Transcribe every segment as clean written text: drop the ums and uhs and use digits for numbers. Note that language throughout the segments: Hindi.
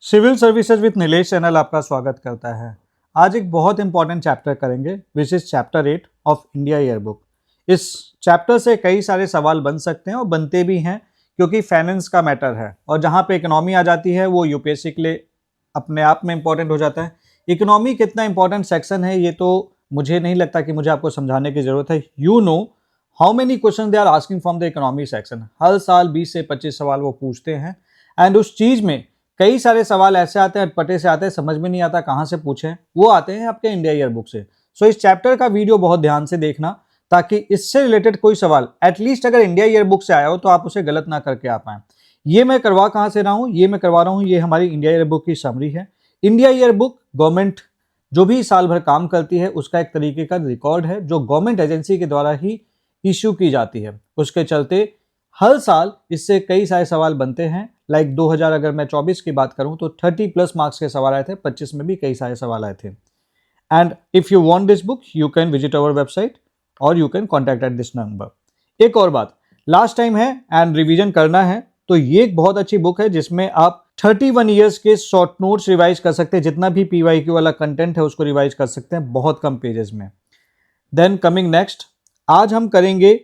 Civil services with Nilesh channel आपका स्वागत करता है। आज एक बहुत इंपॉर्टेंट चैप्टर करेंगे which is chapter 8 of India yearbook. इस चैप्टर से कई सारे सवाल बन सकते हैं और बनते भी हैं क्योंकि फाइनेंस का मैटर है और जहाँ पे इकोनॉमी आ जाती है वो यूपीएससी के लिए अपने आप में इंपॉर्टेंट हो जाता है। इकोनॉमी कितना इंपॉर्टेंट सेक्शन है ये तो मुझे नहीं लगता कि मुझे आपको समझाने की जरूरत है। You know how many question they are asking from the economy section. हर साल 20 से 25 सवाल वो पूछते हैं एंड उस चीज में कई सारे सवाल ऐसे आते हैं अटपटे से आते हैं, समझ में नहीं आता कहाँ से पूछें, वो आते हैं आपके इंडिया ईयरबुक से। सो इस चैप्टर का वीडियो बहुत ध्यान से देखना ताकि इससे रिलेटेड कोई सवाल एटलीस्ट अगर इंडिया ईयरबुक से आया हो तो आप उसे गलत ना करके आ पाए। ये मैं करवा कहाँ से रहा हूँ, ये मैं करवा रहा हूँ, ये हमारी इंडिया ईयरबुक की समरी है। इंडिया ईयरबुक गवर्नमेंट जो भी साल भर काम करती है उसका एक तरीके का रिकॉर्ड है जो गवर्नमेंट एजेंसी के द्वारा ही इश्यू की जाती है। उसके चलते हर साल इससे कई सारे सवाल बनते हैं। लाइक 2000 अगर मैं 24 की बात करूं तो 30+ मार्क्स के सवाल आए थे, 25 में भी कई सारे सवाल आए थे। And if you want this book you can visit our website और you can contact at this number. एक और बात, लास्ट टाइम है एंड रिवीजन करना है तो ये एक बहुत अच्छी बुक है जिसमें आप 31 ईयर्स के शॉर्ट नोट्स रिवाइज कर सकते हैं। जितना भी पीवाईक्यू वाला कंटेंट है उसको रिवाइज कर सकते हैं बहुत कम पेजेस में। देन कमिंग नेक्स्ट, आज हम करेंगे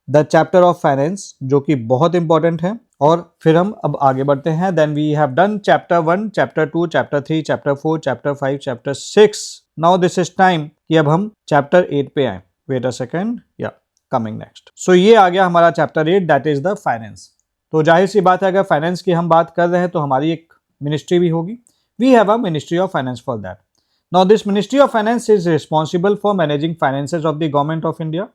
द चैप्टर ऑफ फाइनेंस जो कि बहुत इंपॉर्टेंट है और फिर हम अब आगे बढ़ते हैं। Then we have done chapter 1, chapter 2, chapter 3, chapter 4, chapter 5, chapter 6। Now this is time कि अब हम चैप्टर 8 पे आए। वेट अ सेकेंड, या कमिंग नेक्स्ट। सो ये आ गया हमारा chapter 8 that is the finance. तो जाहिर सी बात है अगर फाइनेंस की हम बात कर रहे हैं तो हमारी एक मिनिस्ट्री भी होगी। We have a ministry of finance for that. Now this ministry of finance is responsible for managing finances of the government of India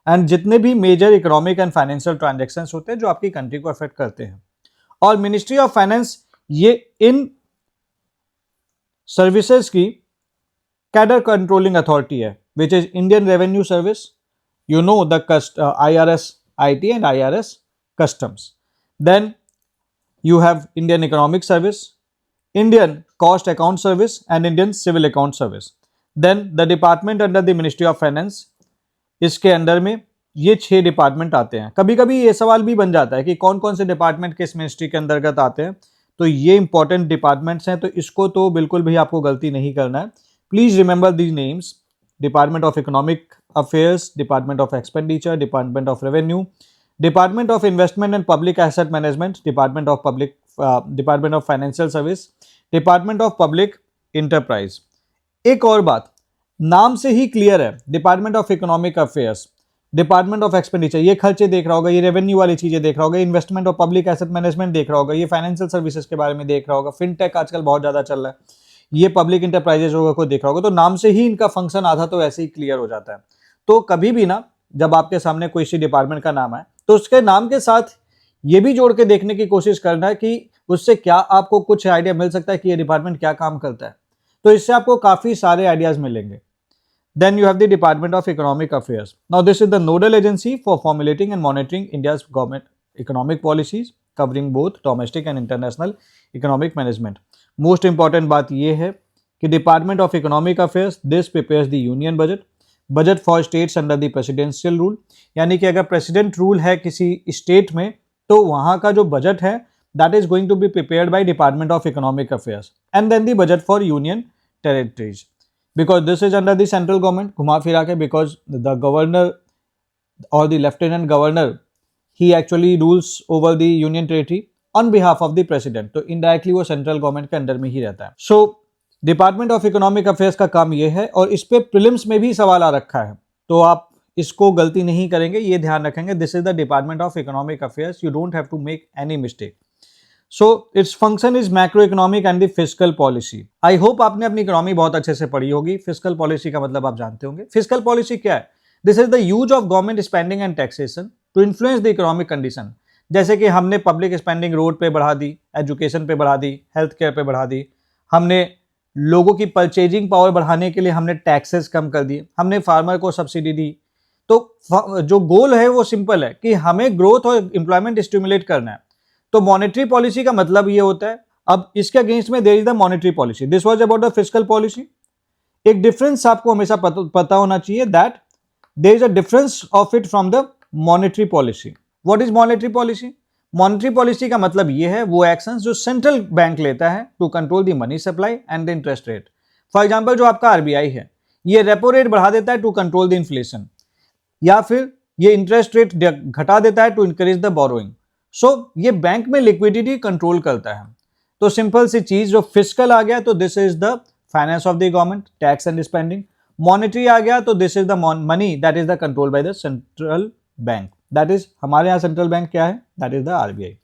and जितने भी major economic and financial transactions होते हैं जो आपकी कंट्री को अफेक्ट करते हैं। और मिनिस्ट्री ऑफ फाइनेंस ये इन सर्विसेज की कैडर कंट्रोलिंग अथॉरिटी है which is Indian revenue service, you know the IRS IT and IRS customs. Then you have Indian Economic Service, Indian Cost Account Service and Indian Civil Account Service. Then the department under the Ministry of Finance, इसके अंदर में ये 6 डिपार्टमेंट आते हैं। कभी कभी ये सवाल भी बन जाता है कि कौन कौन से डिपार्टमेंट किस मिनिस्ट्री के अंतर्गत आते हैं, तो ये इंपॉर्टेंट डिपार्टमेंट्स हैं तो इसको तो बिल्कुल भी आपको गलती नहीं करना है। Please remember these names: department of economic affairs, department of expenditure, department of revenue, department of investment and public asset management, department of financial service, department of public enterprise. एक और बात, नाम से ही क्लियर है, department of economic affairs, department of expenditure ये खर्चे देख रहा होगा, ये रेवेन्यू वाली चीजें देख रहा होगा, investment of public asset management देख रहा होगा, ये फाइनेंशियल सर्विसेज के बारे में देख रहा होगा, फिनटेक आजकल बहुत ज्यादा चल रहा है, ये पब्लिक इंटरप्राइजेज होगा को देख रहा होगा। तो नाम से ही इनका फंक्शन आधा तो ऐसे ही क्लियर हो जाता है। तो कभी भी ना जब आपके सामने कोई सी डिपार्टमेंट का नाम आए तो उसके नाम के साथ ये भी जोड़ के देखने की कोशिश करना है कि उससे क्या आपको कुछ आइडिया मिल सकता है कि ये डिपार्टमेंट क्या काम करता है। तो इससे आपको काफी सारे आइडियाज मिलेंगे। Then you have the Department of Economic Affairs. Now this is the nodal agency for formulating and monitoring India's government economic policies covering both domestic and international economic management. Most important बात ये है कि Department of Economic Affairs this prepares the union budget for states under the presidential rule. यानी कि अगर प्रेसिडेंट रूल है किसी स्टेट में तो वहाँ का जो बजट है that is going to be prepared by Department of Economic Affairs and then the budget for union territories. Because this is under the central government, घुमा फिरा के, because the governor or the lieutenant governor he actually rules over the union territory on behalf of the president, तो indirectly वो central government के अंडर में ही रहता है। So department of economic affairs का काम ये है और इस पे प्रीलिम्स में भी सवाल आ रखा है तो आप इसको गलती नहीं करेंगे, ये ध्यान रखेंगे। This is the department of economic affairs, you don't have to make any mistake. So its function is macro economic and the fiscal policy. I hope आपने अपनी इकोनॉमी बहुत अच्छे से पढ़ी होगी। फिस्कल पॉलिसी का मतलब आप जानते होंगे। फिस्कल पॉलिसी क्या है? This is the use of government spending and taxation to influence the economic condition. जैसे कि हमने पब्लिक स्पेंडिंग रोड पे बढ़ा दी, एजुकेशन पे बढ़ा दी, हेल्थ केयर पे बढ़ा दी, हमने लोगों की परचेजिंग पावर बढ़ाने के लिए हमने टैक्सेस कम कर दिए, हमने फार्मर को सब्सिडी दी। तो जो गोल है वो सिंपल है कि हमें ग्रोथ और एम्प्लॉयमेंट स्टिमुलेट करना है। तो मॉनेटरी पॉलिसी का मतलब ये होता है। अब इसके अगेंस्ट में there is the monetary policy. This was about the fiscal policy. एक डिफरेंस आपको हमेशा पता होना चाहिए that there is a difference of it from the monetary policy. What is monetary policy? Monetary policy का मतलब ये है वो एक्शंस जो सेंट्रल बैंक लेता है to control the money supply and the interest rate. For example जो आपका आरबीआई है ये रेपो रेट बढ़ा देता है टू कंट्रोल द इन्फ्लेशन, या फिर ये इंटरेस्ट रेट घटा देता है टू इंक्रीज द बोरोइंग। सो ये बैंक में लिक्विडिटी कंट्रोल करता है। तो सिंपल सी चीज, जो फिस्कल आ गया तो this is the finance of the government, tax and spending. Monetary आ गया तो this is the money that is the control by the central bank, that is हमारे यहाँ सेंट्रल बैंक क्या है, that is the RBI.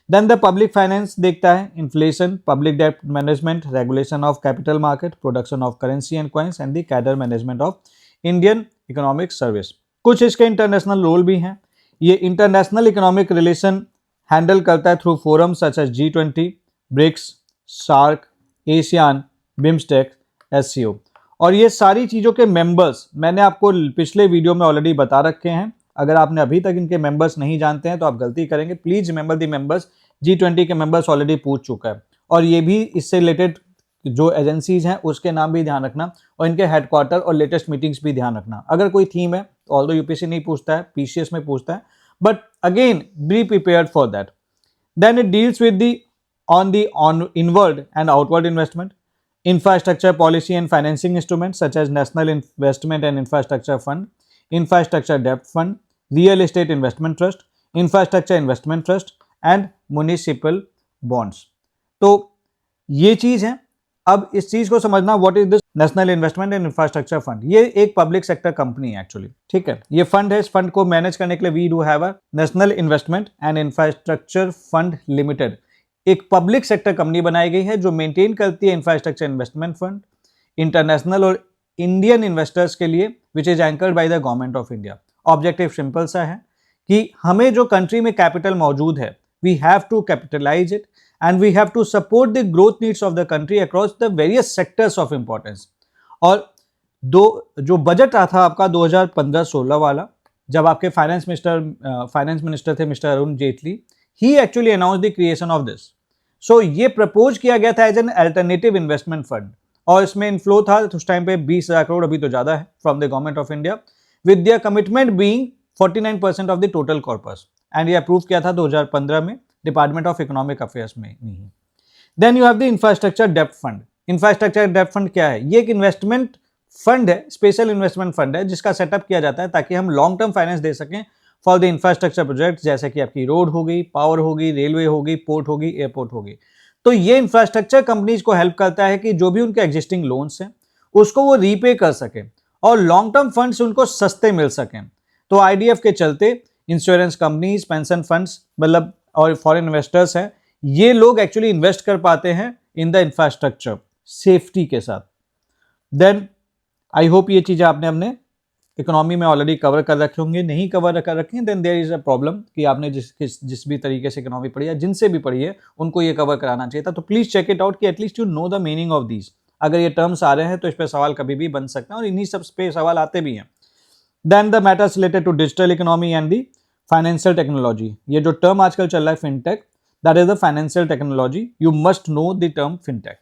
Then the public finance देखता है inflation, public debt management, regulation of capital market, production of currency and coins and the cadre management of Indian economic service. कुछ इसके इंटरनेशनल रोल भी हैं। ये इंटरनेशनल इकोनॉमिक रिलेशन हैंडल करता है through forum such as G20, BRICS, SAARC, ASEAN, BIMSTEC, SCO। और ये सारी चीज़ों के मेंबर्स मैंने आपको पिछले वीडियो में ऑलरेडी बता रखे हैं। अगर आपने अभी तक इनके मेंबर्स नहीं जानते हैं तो आप गलती करेंगे। Please remember the members. G20 के मेंबर्स ऑलरेडी पूछ चुका है, और ये भी इससे रिलेटेड जो एजेंसीज हैं उसके नाम भी ध्यान रखना, और इनके हेडक्वार्टर और लेटेस्ट मीटिंग्स भी ध्यान रखना। अगर कोई थीम है, ऑल्दो यूपीएससी नहीं पूछता है, पीसीएस में पूछता है, but again be prepared for that. Then it deals with the on inward and outward investment, infrastructure policy and financing instruments such as National Investment and Infrastructure Fund, Infrastructure Debt Fund, Real Estate Investment Trust, Infrastructure Investment Trust and Municipal Bonds। तो ये चीज है। अब इस चीज को समझना, what is this national investment and infrastructure fund. ये एक पब्लिक सेक्टर कंपनी है एक्चुअली, ठीक है। ये फंड है, इस फंड को मैनेज करने के लिए we do have a national investment and infrastructure fund limited. एक पब्लिक सेक्टर कंपनी बनाई गई है जो मेंटेन करती है इंफ्रास्ट्रक्चर इन्वेस्टमेंट फंड इंटरनेशनल और इंडियन इन्वेस्टर्स के लिए, which is anchored by the government of India. Objective simple सा है कि हमें जो कंट्री में कैपिटल मौजूद है, we have to capitalize it and we have to support the growth needs of the country across the various sectors of importance। और जो बजट रहा था आपका 2015-16 वाला, जब आपके फाइनेंस मिनिस्टर थे mister Arun Jaitley, he actually announce the creation of this. So ये प्रपोज किया गया था as an alternative investment fund, और इसमें इनफ्लो था उस टाइम पे 20,000 करोड़, अभी तो ज्यादा है, from the government of India, with their commitment being 49% of the total corpus. And ये अप्रूव किया था 2015 में डिपार्टमेंट ऑफ इकोनॉमिक अफेयर्स में नहीं। Then you have the infrastructure डेप्ट फंड। इंफ्रास्ट्रक्चर डेप्ट फंड क्या है? ये एक इन्वेस्टमेंट फंड है, स्पेशल इन्वेस्टमेंट फंड है, जिसका सेटअप किया जाता है ताकि हम लॉन्ग टर्म फाइनेंस दे सकें फॉर द इंफ्रास्ट्रक्चर प्रोजेक्ट, जैसे कि आपकी रोड होगी, पावर होगी, रेलवे होगी, पोर्ट होगी, एयरपोर्ट होगी। तो ये इंफ्रास्ट्रक्चर कंपनीज को हेल्प करता है कि जो भी उनके एग्जिस्टिंग लोन्स हैं उसको वो रीपे कर सके और लॉन्ग टर्म फंड्स उनको सस्ते मिल सकें। तो आईडीएफ के चलते इंश्योरेंस कंपनीज, पेंशन फंड्स, मतलब और फॉरेन इन्वेस्टर्स हैं, ये लोग एक्चुअली इन्वेस्ट कर पाते हैं इन द इंफ्रास्ट्रक्चर सेफ्टी के साथ। देन आई होप ये चीज़ें आपने अपने इकोनॉमी में ऑलरेडी कवर कर रखे होंगे। नहीं कवर कर रखे हैं then there is a problem कि आपने जिस भी तरीके से इकोनॉमी पढ़ी है, जिनसे भी पढ़ी है, उनको ये कवर कराना चाहिए था। तो प्लीज चेक इट आउट कि at least you know the meaning of these. अगर ये टर्म्स आ रहे हैं तो इस पर सवाल कभी भी बन सकते हैं, और इन्हीं सब पे सवाल आते भी हैं। Then the matters related to digital economy and the financial technology. ये जो टर्म आजकल चल रहा है fintech, that is the financial technology. You must know the term fintech.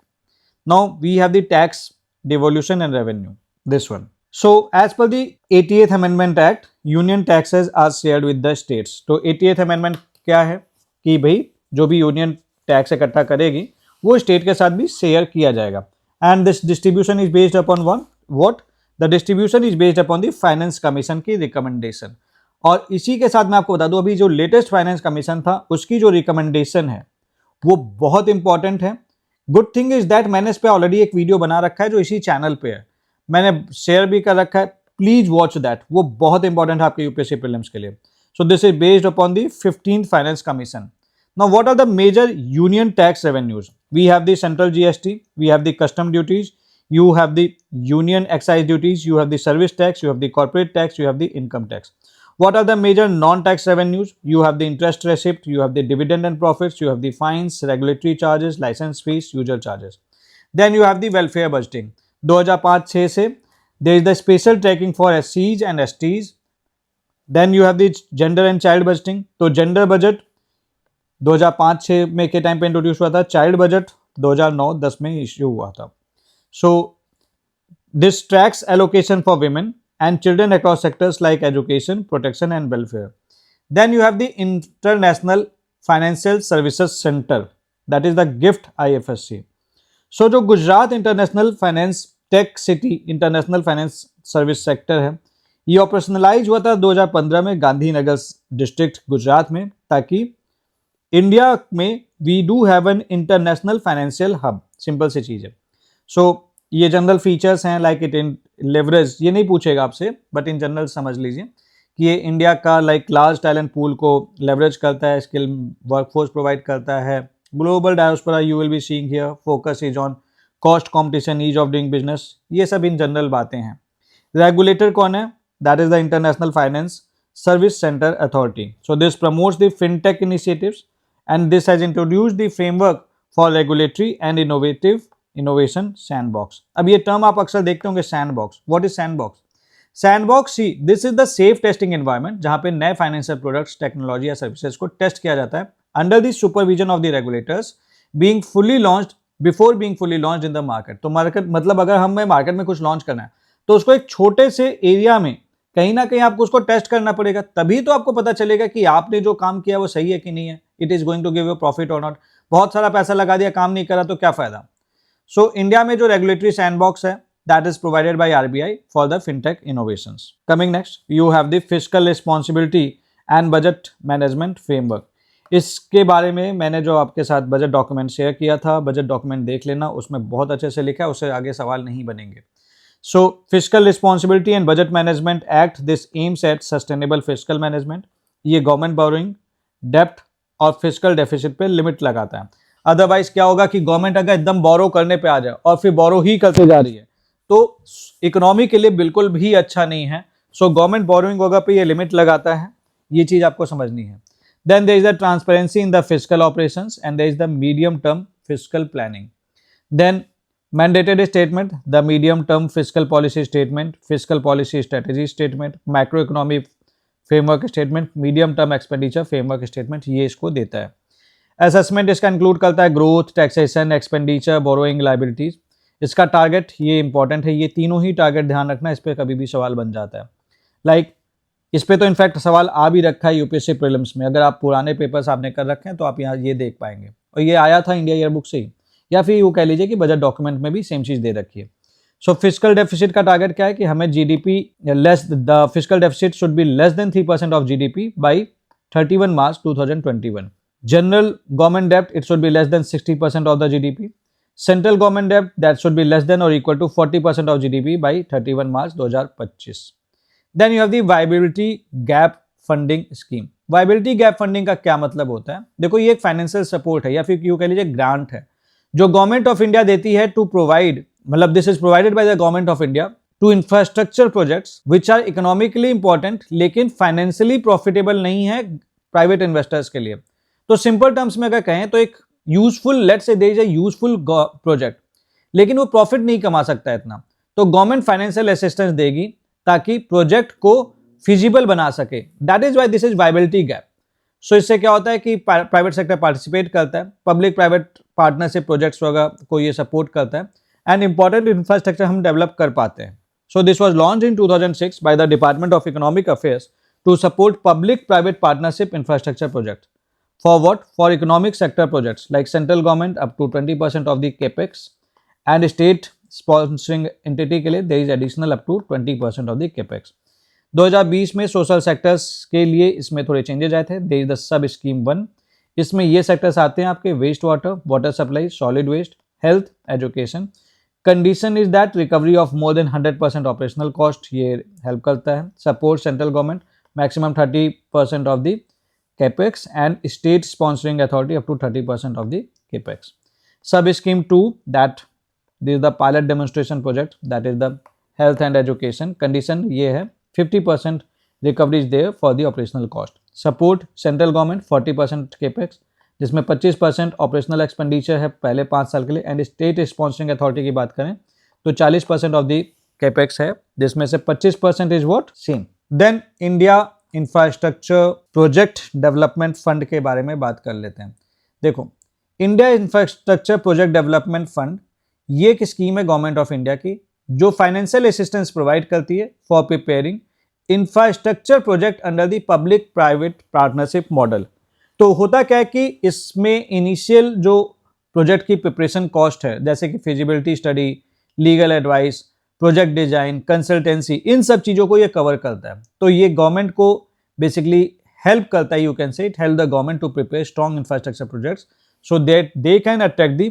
Now we have the tax devolution and revenue, this one. So as per the 88th amendment act, union taxes are shared with the states। तो 88th amendment क्या है कि भाई जो भी यूनियन टैक्स इकट्ठा करेगी वो स्टेट के साथ भी शेयर किया जाएगा। And this distribution is based upon what the distribution is based upon the finance commission की रिकमेंडेशन। और इसी के साथ मैं आपको बता दूं, अभी जो लेटेस्ट फाइनेंस कमीशन था उसकी जो रिकमेंडेशन है वो बहुत इंपॉर्टेंट है। गुड थिंग इज दैट मैंने इस पर ऑलरेडी एक वीडियो बना रखा है जो इसी चैनल पे है, मैंने शेयर भी कर रखा है, प्लीज वॉच दैट, वो बहुत इंपॉर्टेंट है आपके यूपीएससी प्रीलिम्स के लिए। So this is based upon the 15th finance commission. Now what are the major union tax revenues? We have the central GST, we have the custom duties, you have the union excise duties, you have the service tax, you have the corporate tax, you have the income tax. What are the major non-tax revenues? You have the interest receipt, you have the dividend and profits, you have the fines, regulatory charges, license fees, usual charges. Then you have the welfare budgeting. 2005-6 से there is the special tracking for SCs and STs. Then you have the gender and child budgeting. तो gender budget 2005-6 में के टाइम पे इंट्रोड्यूस हुआ था, चाइल्ड बजट 2009-10 में इश्यू हुआ था। So this tracks allocation for women and children across sectors like education, protection and welfare. Then you have the international financial services centre, that is the gift IFSC। सो जो Gujarat international finance tech city international finance service sector है, ये ऑपरेशनलाइज हुआ था 2015 में गांधीनगर डिस्ट्रिक्ट गुजरात में, ताकि इंडिया में we do have an international financial hub, simple सी चीज़ है। सो ये जनरल फीचर्स हैं, लाइक इट इन लेवरेज, ये नहीं पूछेगा आपसे बट इन जनरल समझ लीजिए कि ये इंडिया का लाइक लार्ज टैलेंट पूल को लेवरेज करता है, स्किल वर्कफोर्स प्रोवाइड करता है, global diaspora you will be seeing here, focus is on cost competition, ease of doing business, ये सब इन जनरल बातें हैं। रेगुलेटर कौन है? That is the international finance service centre authority. So this promotes the fintech initiatives and this has introduced the framework for regulatory and innovation sandbox। अब ये टर्म आप अक्सर देखते होंगे sandbox। What is sandbox? Sandbox, see, this is the safe testing environment जहाँ पे नए फाइनेंशियल प्रोडक्ट्स, टेक्नोलॉजी या सर्विसेज को टेस्ट किया जाता है under the supervision of the regulators being fully launched before being fully launched in the market. तो मार्केट मतलब अगर हमें मार्केट में कुछ लॉन्च करना है तो उसको एक छोटे से एरिया में कहीं ना कहीं आपको उसको टेस्ट करना पड़ेगा, तभी तो आपको पता चलेगा कि आपने जो काम किया वो सही है कि नहीं है, it is going to give you profit और नॉट। बहुत सारा पैसा लगा दिया, काम नहीं करा तो क्या फायदा। सो इंडिया में जो रेगुलेटरी सैंडबॉक्स है that is provided bye RBI for the fintech innovations. Coming next, you have the fiscal responsibility and budget management framework. इसके बारे में मैंने जो आपके साथ बजट डॉक्यूमेंट शेयर किया था, बजट डॉक्यूमेंट देख लेना, उसमें बहुत अच्छे से लिखा है, उससे आगे सवाल नहीं बनेंगे। So Fiscal Responsibility and Budget Management Act, this aims at sustainable fiscal management। ये गवर्नमेंट बोरोइंग, डेप्ट और फिस्कल डेफिसिट पे लिमिट लगाता है। अदरवाइज क्या होगा कि गवर्नमेंट अगर एकदम बोरो करने पे आ जाए और फिर बोरो ही करते जा रही है तो इकोनॉमी के लिए बिल्कुल भी अच्छा नहीं है। सो गवर्नमेंट बोरोइंग होगा पे ये लिमिट लगाता है, ये चीज आपको समझनी है। Then there is the transparency in the fiscal operations and there is the medium term fiscal planning. Then mandated statement, the medium term fiscal policy statement, fiscal policy strategy statement, macroeconomic framework statement, medium term expenditure framework statement, ये इसको देता है। असेसमेंट इसका इंक्लूड करता है growth, taxation, expenditure, borrowing, liabilities. इसका टारगेट, ये इंपॉर्टेंट है, ये तीनों ही टारगेट ध्यान रखना, इस पर कभी भी सवाल बन जाता है। लाइक इस पे तो इनफैक्ट सवाल आ भी रखा है यूपीएससी प्रीलिम्स में, अगर आप पुराने पेपर्स आपने कर रखे हैं तो आप यहाँ ये देख पाएंगे, और ये आया था इंडिया ईयर बुक से ही, या फिर यूँ कह लीजिए कि बजट डॉक्यूमेंट में भी सेम चीज दे रखी है। सो फिस्कल डेफिसिट का टारगेट क्या है कि हमें GDP less, the fiscal deficit should be less than 3% of GDP by 31 March 2021। General government डेब्ट, it should be less than 60% of the GDP. Central government डेब्ट, that should be less than और equal to 40% of GDP by 31 March 2025। Then you have the viability gap funding scheme. Viability gap funding का क्या मतलब होता है? देखो, ये एक फाइनेंशियल सपोर्ट है या फिर यूँ कह लीजिए ग्रांट है जो गवर्नमेंट ऑफ इंडिया देती है टू प्रोवाइड, मतलब this is provided by the government of India to infrastructure projects which are economically important लेकिन फाइनेंशियली प्रॉफिटेबल नहीं है प्राइवेट इन्वेस्टर्स के लिए। तो सिंपल टर्म्स में अगर कहें तो एक useful, let's say there is a useful project लेकिन वो प्रॉफिट नहीं कमा सकता इतना, तो गवर्नमेंट फाइनेंशियल असिस्टेंस देगी ताकि प्रोजेक्ट को फिजिबल बना सके। That is why this is viability gap. So इससे क्या होता है कि प्राइवेट सेक्टर पार्टिसिपेट करता है, पब्लिक प्राइवेट पार्टनरशिप प्रोजेक्ट्स वगैरह को ये सपोर्ट करता है एंड इंपॉर्टेंट इंफ्रास्ट्रक्चर हम डेवलप कर पाते हैं। So this was launched in 2006 by the department of economic affairs to support public private partnership infrastructure project for what, for economic sector projects like central government up to 20% of the capex and state sponsoring entity के लिए there is additional up to 20% of the capex. 2020 में सोशल सेक्टर्स के लिए इसमें थोड़े चेंजेस आए थे। There is the sub scheme 1, इसमें ये सेक्टर्स आते हैं आपके waste water, water supply, solid waste, health, education. Condition is that recovery of more than 100% operational cost, ये हेल्प करता है। Support central government maximum 30% of the capex and state sponsoring authority up to 30% of the capex. Sub scheme 2, that this is the pilot demonstration project, that is the health and education. Condition ये है 50% recovery is there for the operational cost. Support central government 40% capex जिसमें 25% ऑपरेशनल एक्सपेंडिचर है पहले 5 साल के लिए, एंड स्टेट स्पॉन्सरिंग अथॉरिटी की बात करें तो 40% ऑफ द कैपेक्स है जिसमें से 25% is what, same. Then India infrastructure project development fund के बारे में बात कर लेते हैं। देखो, India infrastructure project development fund ये एक स्कीम है गवर्नमेंट ऑफ इंडिया की जो फाइनेंशियल असिस्टेंस प्रोवाइड करती है for preparing infrastructure project under the public private partnership model तो होता क्या है कि इसमें इनिशियल जो प्रोजेक्ट की प्रिपरेशन कॉस्ट है, जैसे कि feasibility study, legal advice, project design, consultancy, इन सब चीज़ों को ये कवर करता है। तो ये गवर्नमेंट को बेसिकली हेल्प करता है, you can say it help the government to prepare strong infrastructure projects so that they can attract the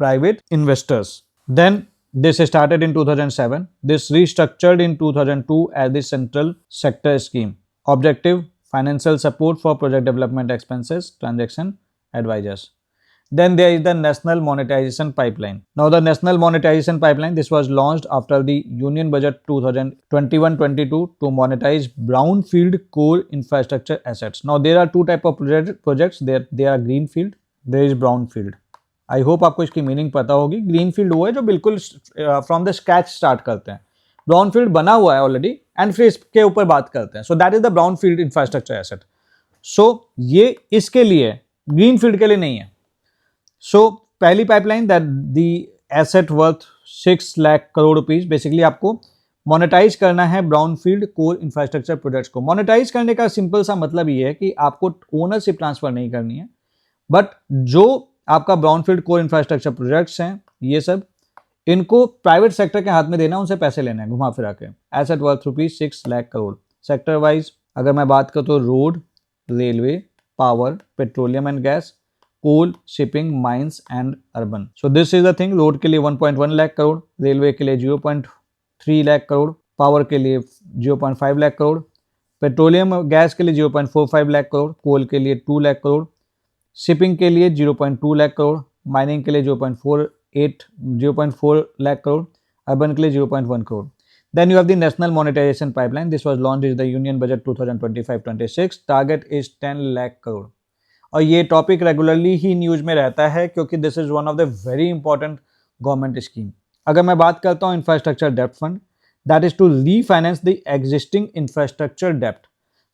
private investors. Then this started in 2007. This restructured in 2002 as the central sector scheme. Objective: financial support for project development expenses, transaction advisors. Then there is the National Monetization Pipeline. Now the National Monetization Pipeline, this was launched after the Union Budget 2021-22 to monetize brownfield core infrastructure assets. Now there are two type of projects. They are greenfield, there is brownfield. I hope आपको इसकी मीनिंग पता होगी। ग्रीन फील्ड वो है जो बिल्कुल फ्रॉम द स्क्रैच स्टार्ट करते हैं, ब्राउन फील्ड बना हुआ है ऑलरेडी एंड फिर इसके ऊपर बात करते हैं। So that is the brownfield infrastructure asset. So ये इसके लिए, ग्रीन फील्ड के लिए नहीं है। सो पहली pipeline that the asset worth 6 lakh crore rupees, basically आपको मोनेटाइज करना है brown field core infrastructure projects को। मोनेटाइज करने का सिंपल सा मतलब ये है कि आपको ओनरशिप ट्रांसफर नहीं करनी है, बट जो आपका ब्राउनफील्ड कोर इंफ्रास्ट्रक्चर प्रोजेक्ट्स हैं ये सब, इनको प्राइवेट सेक्टर के हाथ में देना, उनसे पैसे लेने हैं घुमा फिरा के। Asset worth rupees 6 lakh crore. Sector wise अगर मैं बात करूँ तो road, railway, power, petroleum and gas, coal, shipping, mines and urban. So this is the thing. Road के लिए 1.1 लाख करोड़, रेलवे के लिए 0.3 लाख करोड़, पावर के लिए 0.5 लाख करोड़, पेट्रोलियम गैस के लिए 0.45 लाख करोड़, कोल के लिए 2 लाख करोड़, शिपिंग के लिए 0.2 लाख करोड़, माइनिंग के लिए 0.4 लाख करोड़, अर्बन के लिए 0.1 crore. Then you have the national monetization pipeline. This was launched in the union budget 2025-26। Target is 10 lakh crore. और ये टॉपिक रेगुलरली ही न्यूज में रहता है क्योंकि this is one of the very important government scheme. अगर मैं बात करता हूँ इंफ्रास्ट्रक्चर डेप्ट fund, that is to refinance the existing infrastructure डेप्ट।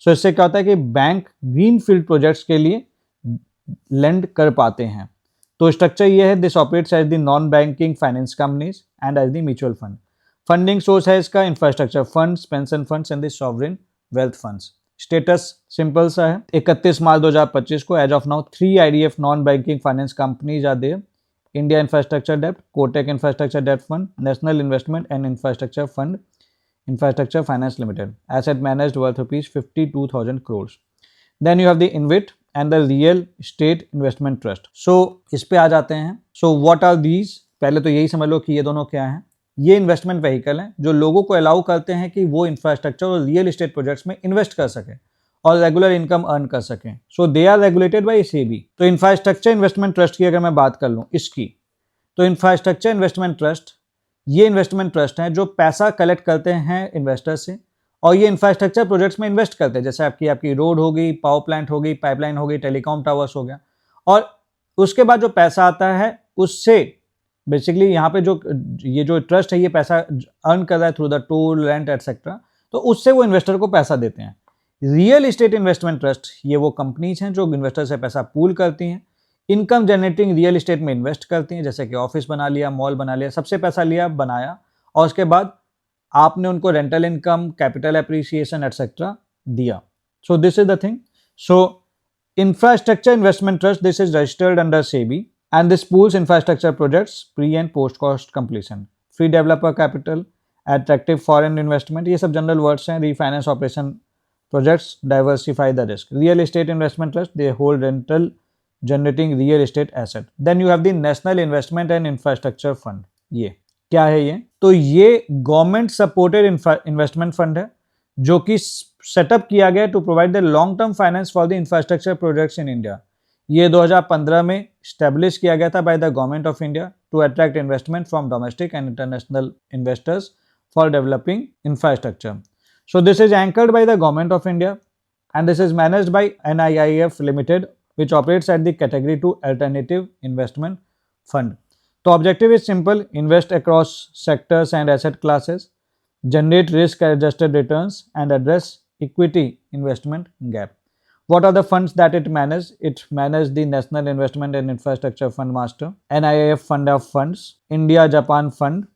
सो इससे क्या होता है कि बैंक ग्रीन फील्ड प्रोजेक्ट्स के लिए लेंड कर पाते हैं। तो स्ट्रक्चर ये है, this operates as the non banking finance companies and as the mutual fund. Funding source है इसका infrastructure funds, pension funds and the sovereign wealth funds. Status simple सा है, 31 मार्च 2025 को as of now 3 IDF non banking finance companies are there: India infrastructure dept, Kotak infrastructure डेप्ट fund, national investment and infrastructure fund, infrastructure finance limited. Asset managed worth rupees 52,000 crores. Then you have the InvIT and the real estate investment trust. So इस पे आ जाते हैं। So what are these? पहले तो यही समझ लो कि ये दोनों क्या हैं। ये इन्वेस्टमेंट व्हीकल हैं जो लोगों को अलाउ करते हैं कि वो इंफ्रास्ट्रक्चर और रियल एस्टेट प्रोजेक्ट्स में इन्वेस्ट कर सकें और रेगुलर इनकम अर्न कर सकें। So they are regulated by SEBI. तो इंफ्रास्ट्रक्चर इन्वेस्टमेंट ट्रस्ट की अगर मैं बात कर लूँ इसकी, तो इंफ्रास्ट्रक्चर इन्वेस्टमेंट ट्रस्ट, ये इन्वेस्टमेंट ट्रस्ट हैं जो पैसा कलेक्ट करते हैं इन्वेस्टर से और ये इंफ्रास्ट्रक्चर प्रोजेक्ट्स में इन्वेस्ट करते हैं। जैसे आपकी रोड हो गई, पावर प्लांट हो गई, पाइपलाइन हो गई, टेलीकॉम टावर्स हो गया। और उसके बाद जो पैसा आता है उससे बेसिकली यहाँ पे ये जो ट्रस्ट है ये पैसा अर्न कर रहा है through the toll, rent etcetera, तो उससे वो इन्वेस्टर को पैसा देते हैं। रियल एस्टेट इन्वेस्टमेंट ट्रस्ट, ये वो कंपनीज हैं जो इन्वेस्टर से पैसा पूल करती हैं, इनकम जनरेटिंग रियल एस्टेट में इन्वेस्ट करती हैं, जैसे कि ऑफिस बना लिया, मॉल बना लिया, सबसे पैसा लिया, बनाया और उसके बाद आपने उनको rental income, capital appreciation etcetera दिया। So this is the thing. So infrastructure investment trust, this is registered under SEBI and this pools infrastructure projects pre and post cost completion, free developer capital, attractive foreign investment, ये सब जनरल वर्ड्स हैं। Refinance operation projects, diversify the risk. Real estate investment trust, they hold rental generating real estate asset. Then you have the national investment and infrastructure fund. ये क्या है? ये तो ये गवर्नमेंट सपोर्टेड इन्वेस्टमेंट फंड है जो कि सेटअप किया गया to provide the long term finance for the infrastructure projects in India. ये 2015 में स्टैब्लिश किया गया था by the government of India to attract investment from domestic and international investors for developing infrastructure. So this is anchored by the government of India and this is managed by NIIF limited which operates at the category 2 alternative investment fund. तो objective is simple: invest across sectors and asset classes, generate risk adjusted returns and address equity investment gap. What are the funds that it manages? It manages the National Investment and Infrastructure Fund Master, NIIF Fund of Funds, India Japan Fund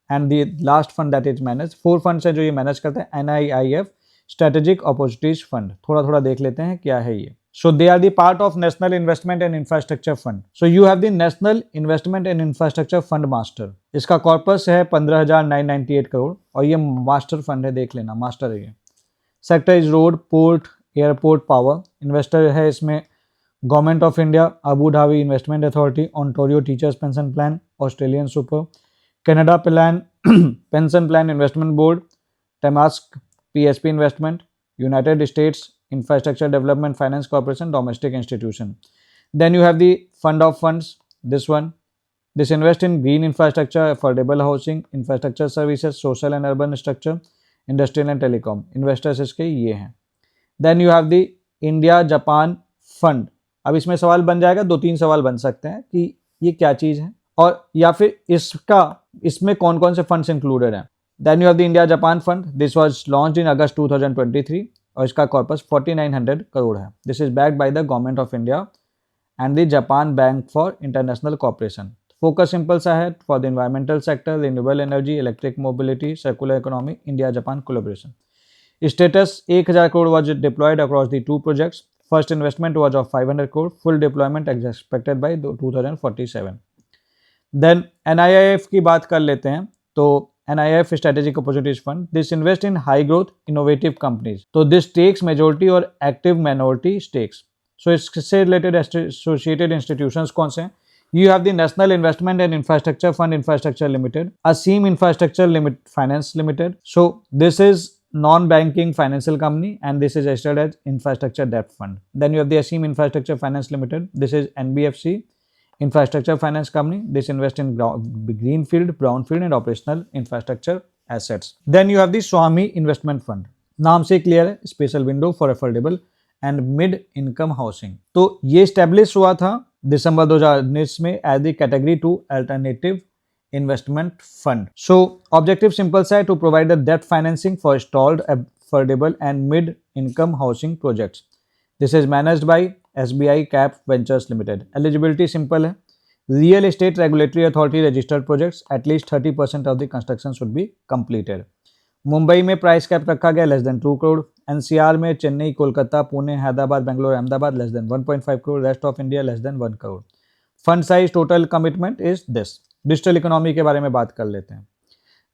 and the last fund that it manages. 4 funds है जो ये मैनेज करते हैं। NIIF Strategic Opportunities Fund, थोड़ा थोड़ा देख लेते हैं क्या है ये। So they are the part of National Investment and Infrastructure Fund. So you have the National Investment and Infrastructure Fund Master. इसका कॉर्पस है 15,998 करोड़ और ये मास्टर फंड है, देख लेना मास्टर है ये. Sector is road, port, airport, power. Investor है इसमें government of India, Abu Dhabi investment authority, Ontario teachers pension plan, Australian super, Canada plan pension plan investment board, Temasek PSP investment, United States Infrastructure Development Finance Corporation, domestic institution. Then you have the fund of funds, this one. This invest in green infrastructure, affordable housing, infrastructure services, social and urban structure, industrial and telecom. Investors इसके ये हैं. Then you have the India Japan Fund. अब इसमें सवाल बन जाएगा, 2-3 सवाल बन सकते हैं कि ये क्या चीज़ है और या फिर इसमें कौन कौन से फंड्स इंक्लूडेड हैं. Then you have the India Japan Fund. This was launched in August 2023. और इसका कॉर्पस 4900 करोड़ है. This is backed by the government of India and the Japan bank for international corporation. Focus simple सा है, for the environmental sector, renewable energy, electric mobility, circular economy, India Japan collaboration. Status 1000 crore was deployed across the 2 projects. First investment was of 500 crore. Full deployment expected by 2047. Then NIIF की बात कर लेते हैं. तो NIIF Strategic Opportunities Fund. This invest in high growth innovative companies. So this takes majority और active minority stakes. So इससे related associated institutions कौन से हैं? You have the National Investment and Infrastructure Fund Infrastructure Limited, Asim Infrastructure Finance Limited. So this is non-banking financial company and this is registered as Infrastructure Debt Fund. Then you have the Asim Infrastructure Finance Limited. This is NBFC. Infrastructure Finance Company. This invest in greenfield, brownfield and operational infrastructure assets. Then you have the Swami Investment Fund. नाम से क्लियर है, special window for affordable and mid income housing. तो ये स्टैब्लिश हुआ था दिसंबर 2019 में as the category 2 alternative investment fund. So objective simple सा है, to provide the debt financing for stalled affordable and mid income housing projects. This is managed by SBI Cap Ventures Limited. Eligibility simple है. Real Estate Regulatory Authority registered projects. At least 30% of the construction should be completed. Mumbai में प्राइस कैप रखा गया less than 2 करोड़. NCR में Chennai, Kolkata, Pune, Hyderabad, Bangalore, Ahmedabad less than 1.5 crore. Rest of India less than 1 crore. Fund size total commitment is this. Digital economy के बारे में बात कर लेते हैं.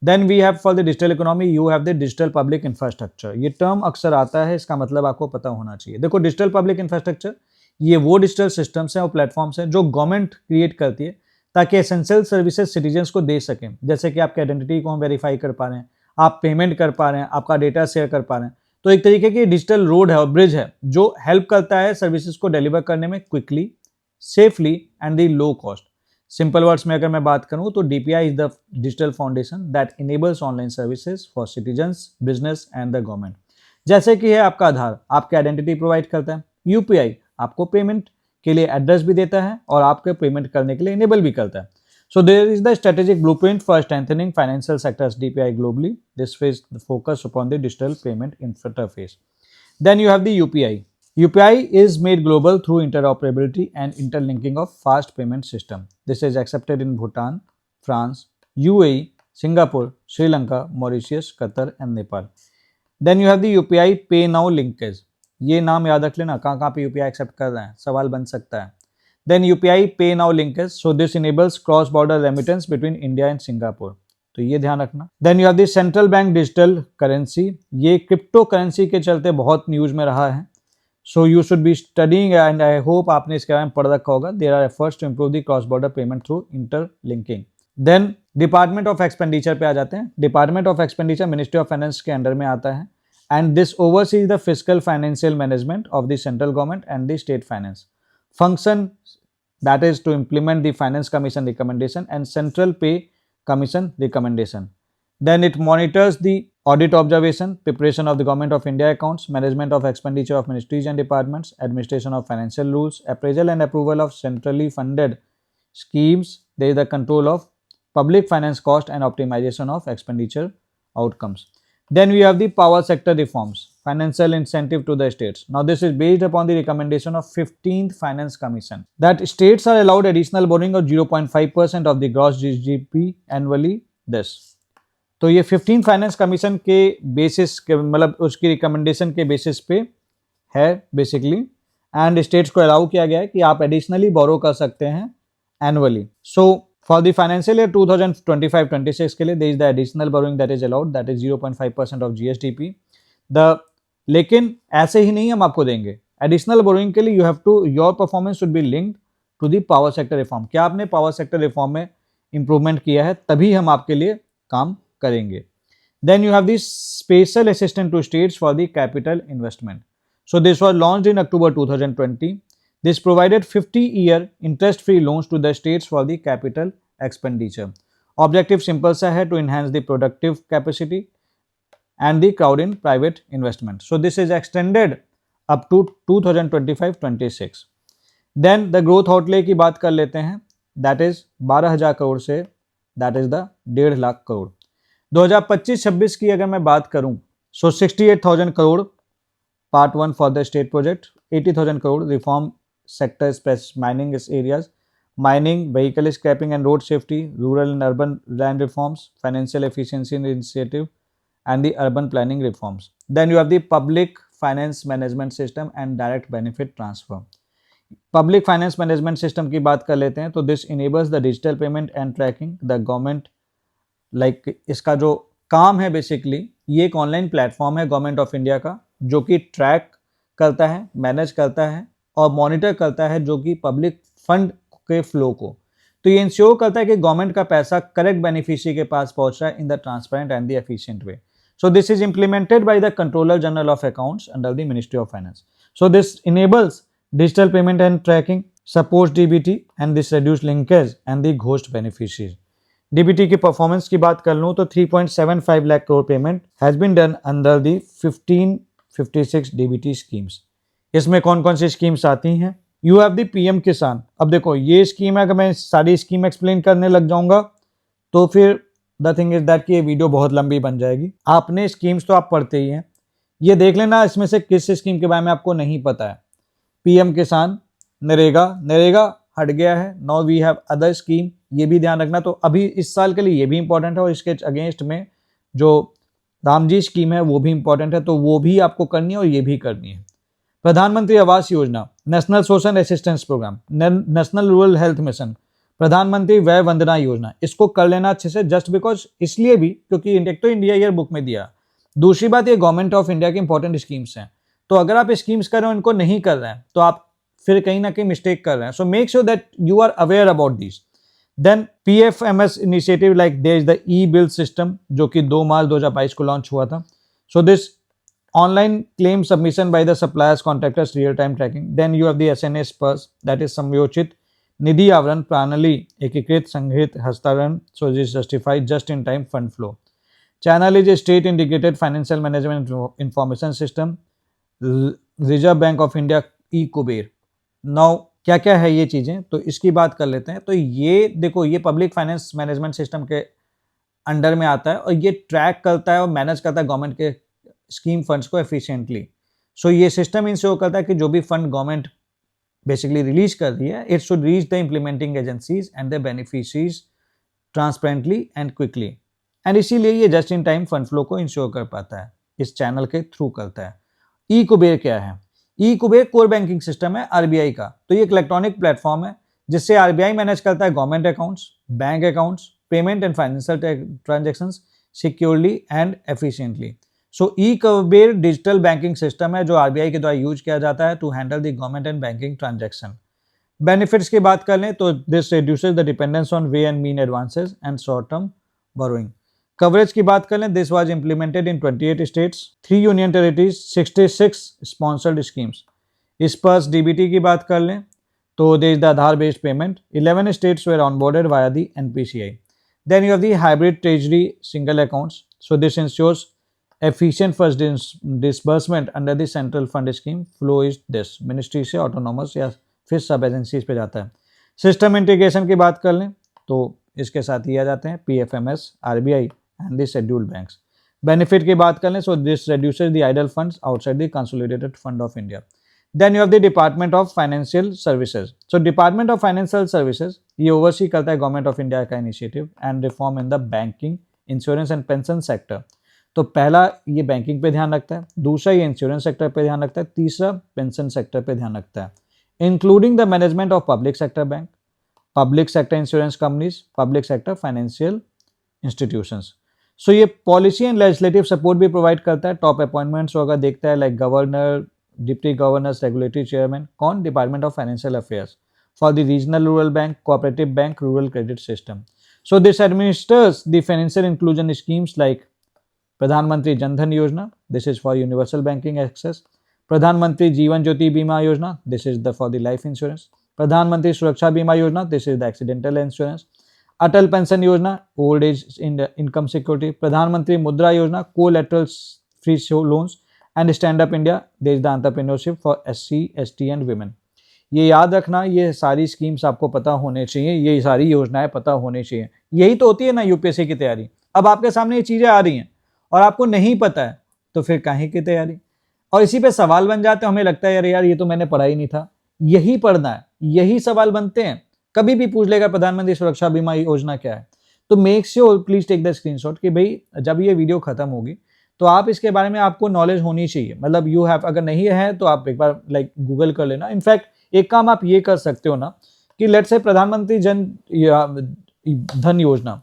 Then we have for the digital economy, you have the digital public infrastructure. ये टर्म अक्सर आता है, इसका मतलब आपको पता होना चाहिए. देखो डिजिटल पब्लिक इंफ्रास्ट्रक्चर ये वो डिजिटल सिस्टम्स हैं और प्लेटफॉर्म्स हैं जो गवर्नमेंट क्रिएट करती है ताकि एसेंशियल सर्विसेज सिटीजन्स को दे सकें. जैसे कि आपकी आइडेंटिटी को हम वेरीफाई कर पा रहे हैं, आप पेमेंट कर पा रहे हैं, आपका डेटा शेयर कर पा रहे हैं. तो एक तरीके की डिजिटल रोड है और ब्रिज है जो हेल्प करता है सर्विसेज को डिलीवर करने में quickly, safely and the low cost. Simple words में अगर मैं बात करूं तो DPI is the digital foundation that enables online services for citizens, business and the government. जैसे कि है आपका आधार, आपकी आइडेंटिटी प्रोवाइड करता है. UPI आपको पेमेंट के लिए एड्रेस भी देता है और आपके पेमेंट करने के लिए इनेबल भी करता है. So there is the strategic blueprint for strengthening financial sectors DPI globally. This is the focus upon the digital payment interface. Then you have the UPI. UPI is made global through interoperability and interlinking of fast payment system. This is accepted in Bhutan, France, UAE, Singapore, Sri Lanka, Mauritius, Qatar and Nepal. Then you have the UPI Pay Now linkage. ये नाम याद रख लेना, कहाँ पे UPI एक्सेप्ट कर रहे हैं, सवाल बन सकता है. Then UPI Pay Now linkage. So this enables cross border remittance between India and Singapore. तो ये ध्यान रखना. Then you have the central bank digital currency. ये क्रिप्टो करेंसी के चलते बहुत न्यूज में रहा है. So you should be studying and I hope आपने इसके बारे में पढ़ रखा होगा. There are efforts to improve the cross border payment through interlinking. Then department of expenditure पे आ जाते हैं. Department of expenditure ministry of finance के अंडर में आता है and this oversees the physical financial management of the central government and the state finance function, that is to implement the finance commission recommendation and central pay commission recommendation. Then it monitors the audit observation, preparation of the Government of India accounts, management of expenditure of ministries and departments, administration of financial rules, appraisal and approval of centrally funded schemes. There is the control of public finance cost and optimization of expenditure outcomes. Then we have the power sector reforms, financial incentive to the states. Now this is based upon the recommendation of 15th Finance Commission that states are allowed additional borrowing of 0.5% of the gross GDP annually. This तो ये 15 फाइनेंस कमीशन के बेसिस के मतलब उसकी रिकमेंडेशन के बेसिस पे है बेसिकली एंड स्टेट्स को अलाउ किया गया है कि आप एडिशनली बोरो कर सकते हैं annually. So for the financial year 2025-26 के लिए there is the additional borrowing that is allowed, that is 0.5% of GSDP. लेकिन ऐसे ही नहीं हम आपको देंगे. एडिशनल बोरोइंग के लिए you have to, your performance should be linked to the power sector reform. क्या आपने पावर सेक्टर रिफॉर्म में इंप्रूवमेंट किया है, तभी हम आपके लिए काम करेंगे. Then you have the special assistance to states for the capital investment. So this was launched in October 2020. This provided 50-year interest-free loans to the states for the capital expenditure. Objective simple सा है, to enhance the productive capacity and the crowd in private investment. So this is extended up to 2025-26. Then the growth outlay की बात कर लेते हैं. That is 12,000 करोड़ से that is the 1.5 lakh crore. 2025-26 की अगर मैं बात करूं, so 68,000 crore part 1 for the state project, 80,000 crore reform sector specific mining areas, mining, vehicle scrapping and road safety, rural and urban land reforms, financial efficiency initiative and the urban planning reforms. Then you have the public finance management system and direct benefit transfer. Public finance management system की बात कर लेते हैं, तो this enables the digital payment and tracking the government. इसका जो काम है बेसिकली, ये एक ऑनलाइन प्लेटफॉर्म है गवर्नमेंट ऑफ इंडिया का, जो कि ट्रैक करता है, मैनेज करता है और मॉनिटर करता है जो कि पब्लिक फंड के फ्लो को. तो ये इंश्योर करता है कि गवर्नमेंट का पैसा करेक्ट बेनिफिशियरी के पास पहुंच रहा है in the transparent and the efficient way. So this is implemented by the controller general of accounts under the ministry of finance. So this enables digital payment and tracking, supports DBT and this reduce linkage and the ghost beneficiaries. DBT की परफॉर्मेंस की बात कर लूँ तो 3.75 lakh crore payment has been done under the 1556 DBT schemes. इसमें कौन कौन सी स्कीम्स आती हैं? यू हैव दी पीएम किसान. अब देखो ये स्कीम है, अगर मैं सारी स्कीम एक्सप्लेन करने लग जाऊंगा तो फिर द थिंग इज दैट कि ये वीडियो बहुत लंबी बन जाएगी. आपने स्कीम्स तो आप पढ़ते ही हैं, ये देख लेना इसमें से किस स्कीम के बारे में आपको नहीं पता है. पीएम किसान, नरेगा हट गया है. Now we have other scheme, ये भी ध्यान रखना. तो अभी इस साल के लिए ये भी इंपॉर्टेंट है और इसके अगेंस्ट में जो रामजी स्कीम है वो भी इंपॉर्टेंट है, तो वो भी आपको करनी है और ये भी करनी है. Pradhan Mantri Awas Yojana, national social assistance programme, national rural health mission, Pradhan Mantri Vaya Vandana Yojana, इसको कर लेना अच्छे से. जस्ट बिकॉज इसलिए भी क्योंकि एक तो इंडिया ईयर बुक में दिया, दूसरी बात ये गवर्नमेंट ऑफ इंडिया की इंपॉर्टेंट स्कीम्स हैं. तो अगर आप स्कीम्स कर रहे हो इनको नहीं कर रहे हैं तो आप फिर कहीं ना कहीं मिस्टेक कर रहे हैं. So make sure that you are aware about this. Then PFMS initiative, like there is the e bill system जो कि 2 मार्च 2022 को लॉन्च हुआ था. So this online claim submission by the suppliers contractors real time tracking. Then you have the SNS Sparsh, that is समयोचित निधि आवरण प्रणाली एकीकृत संग्रहित हस्तांतरण. So this justified just in time fund flow. Channel is state integrated financial management information system, reserve bank of India E Kuber. Now क्या क्या है ये चीज़ें, तो इसकी बात कर लेते हैं. तो ये देखो, ये पब्लिक फाइनेंस मैनेजमेंट सिस्टम के अंडर में आता है और ये ट्रैक करता है और मैनेज करता है गवर्नमेंट के स्कीम फंड्स को एफिशिएंटली. सो ये सिस्टम इंश्योर करता है कि जो भी फंड गवर्नमेंट बेसिकली रिलीज कर रही है, it should reach the implementing agencies and the beneficiaries transparently and quickly. And इसीलिए ये just in time fund flow को इंश्योर कर पाता है, इस चैनल के थ्रू करता है. ई कुबेर क्या है? ई कुबेर कोर बैंकिंग सिस्टम है आरबीआई का. तो ये एक इलेक्ट्रॉनिक प्लेटफॉर्म है जिससे आरबीआई मैनेज करता है government accounts, bank accounts, payment and financial transactions securely and efficiently. So e Kuber digital banking system है जो आरबीआई के द्वारा यूज किया जाता है to handle the government and banking transaction. Benefits की बात कर लें तो this reduces the dependence on way and mean advances and short term borrowing. Coverage की बात कर लें, this was implemented in 28 states, 3 union territories, 66 sponsored schemes. इस पर डीबीटी की बात कर लें तो there is the Aadhaar based payment, 11 states were onboarded via the NPCI. Then you have the hybrid treasury single accounts. So this ensures efficient first disbursement under the central fund scheme. Flow is this ministry से ऑटोनोमस या फिर सब एजेंसीज पे जाता है. सिस्टम इंटीग्रेशन की बात कर लें तो इसके साथ ही आ जाते हैं PFMS, RBI and the scheduled banks. Benefit की बात करें, so this reduces the idle funds outside the consolidated fund of India. Then you have the Department of Financial Services. So Department of Financial Services ये oversee करता है गवर्नमेंट ऑफ इंडिया का initiative and reform in the banking, insurance and pension sector. तो पहला ये बैंकिंग पे ध्यान रखता है, दूसरा ये इंश्योरेंस सेक्टर पे ध्यान रखता है, तीसरा पेंशन सेक्टर पे ध्यान रखता है, including the management of public sector bank, public sector insurance companies, public sector financial institutions. So ये पॉलिसी एंड लेजिस्लेटिव सपोर्ट भी प्रोवाइड करता है, टॉप अपॉइंटमेंट्स वगैरह देखता है like governor, deputy governors, regulatory chairman, कौन, department of financial affairs for the regional rural bank, cooperative bank, rural credit system. So this administers the financial inclusion schemes like प्रधानमंत्री जन धन योजना, this is for universal banking access, प्रधानमंत्री जीवन ज्योति बीमा योजना, this is the for the life insurance, प्रधानमंत्री सुरक्षा बीमा योजना, this is the accidental insurance, Atal pension Yojana, old age income security, Pradhanmantri Mudra Yojana, collateral free loans and stand up India, देश the entrepreneurship for SC, ST and women. ये याद रखना, ये सारी स्कीम्स आपको पता होने चाहिए, ये सारी योजनाएं पता होनी चाहिए. यही तो होती है ना यूपीएससी की तैयारी. अब आपके सामने ये चीजें आ रही हैं और आपको नहीं पता है तो फिर काहे की तैयारी. और इसी पे सवाल बन जाते हैं, हमें लगता है यार ये तो मैंने पढ़ा ही नहीं था. यही पढ़ना है, यही सवाल बनते हैं. कभी भी पूछ लेगा प्रधानमंत्री सुरक्षा बीमा योजना क्या है, तो make sure please take the screenshot कि भाई जब ये वीडियो खत्म होगी तो आप इसके बारे में आपको नॉलेज होनी चाहिए. मतलब यू हैव, अगर नहीं है तो आप एक बार लाइक गूगल कर लेना. इनफैक्ट एक काम आप ये कर सकते हो ना कि लेट्स से प्रधानमंत्री जन धन योजना,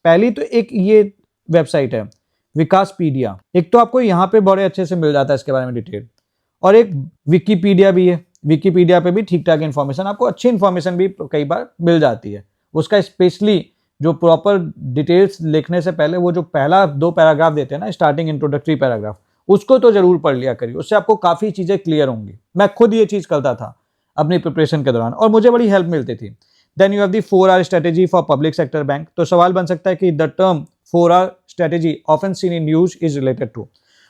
पहली तो एक ये वेबसाइट है विकासपीडिया, एक तो आपको यहाँ पे बड़े अच्छे से मिल जाता है इसके बारे में डिटेल, और एक विकीपीडिया भी है. विकीपीडिया पे भी ठीक ठाक इन्फॉर्मेशन, आपको अच्छी इन्फॉर्मेशन भी कई बार मिल जाती है. उसका स्पेशली जो प्रॉपर डिटेल्स लिखने से पहले वो जो पहला 2 पैराग्राफ देते हैं ना, स्टार्टिंग इंट्रोडक्टरी पैराग्राफ, उसको तो जरूर पढ़ लिया करिए. उससे आपको काफी चीजें क्लियर होंगी. मैं खुद ये चीज करता था अपनी प्रिपरेशन के दौरान और मुझे बड़ी हेल्प मिलती थी. Then you have the 4R strategy for public sector bank. तो सवाल बन सकता है कि the term 4R strategy often seen in news is related to.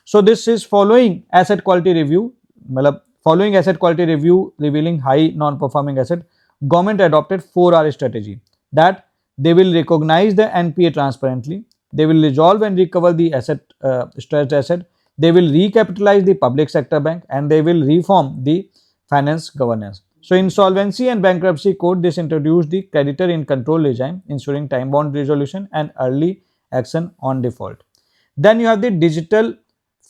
So this is following asset quality review, मतलब following asset quality review revealing high non-performing asset, government adopted 4R strategy that they will recognize the NPA transparently, they will resolve and recover the stressed asset, they will recapitalize the public sector bank, and they will reform the finance governance. So insolvency and bankruptcy code, this introduced the creditor in control regime, ensuring time bound resolution and early action on default. Then you have the digital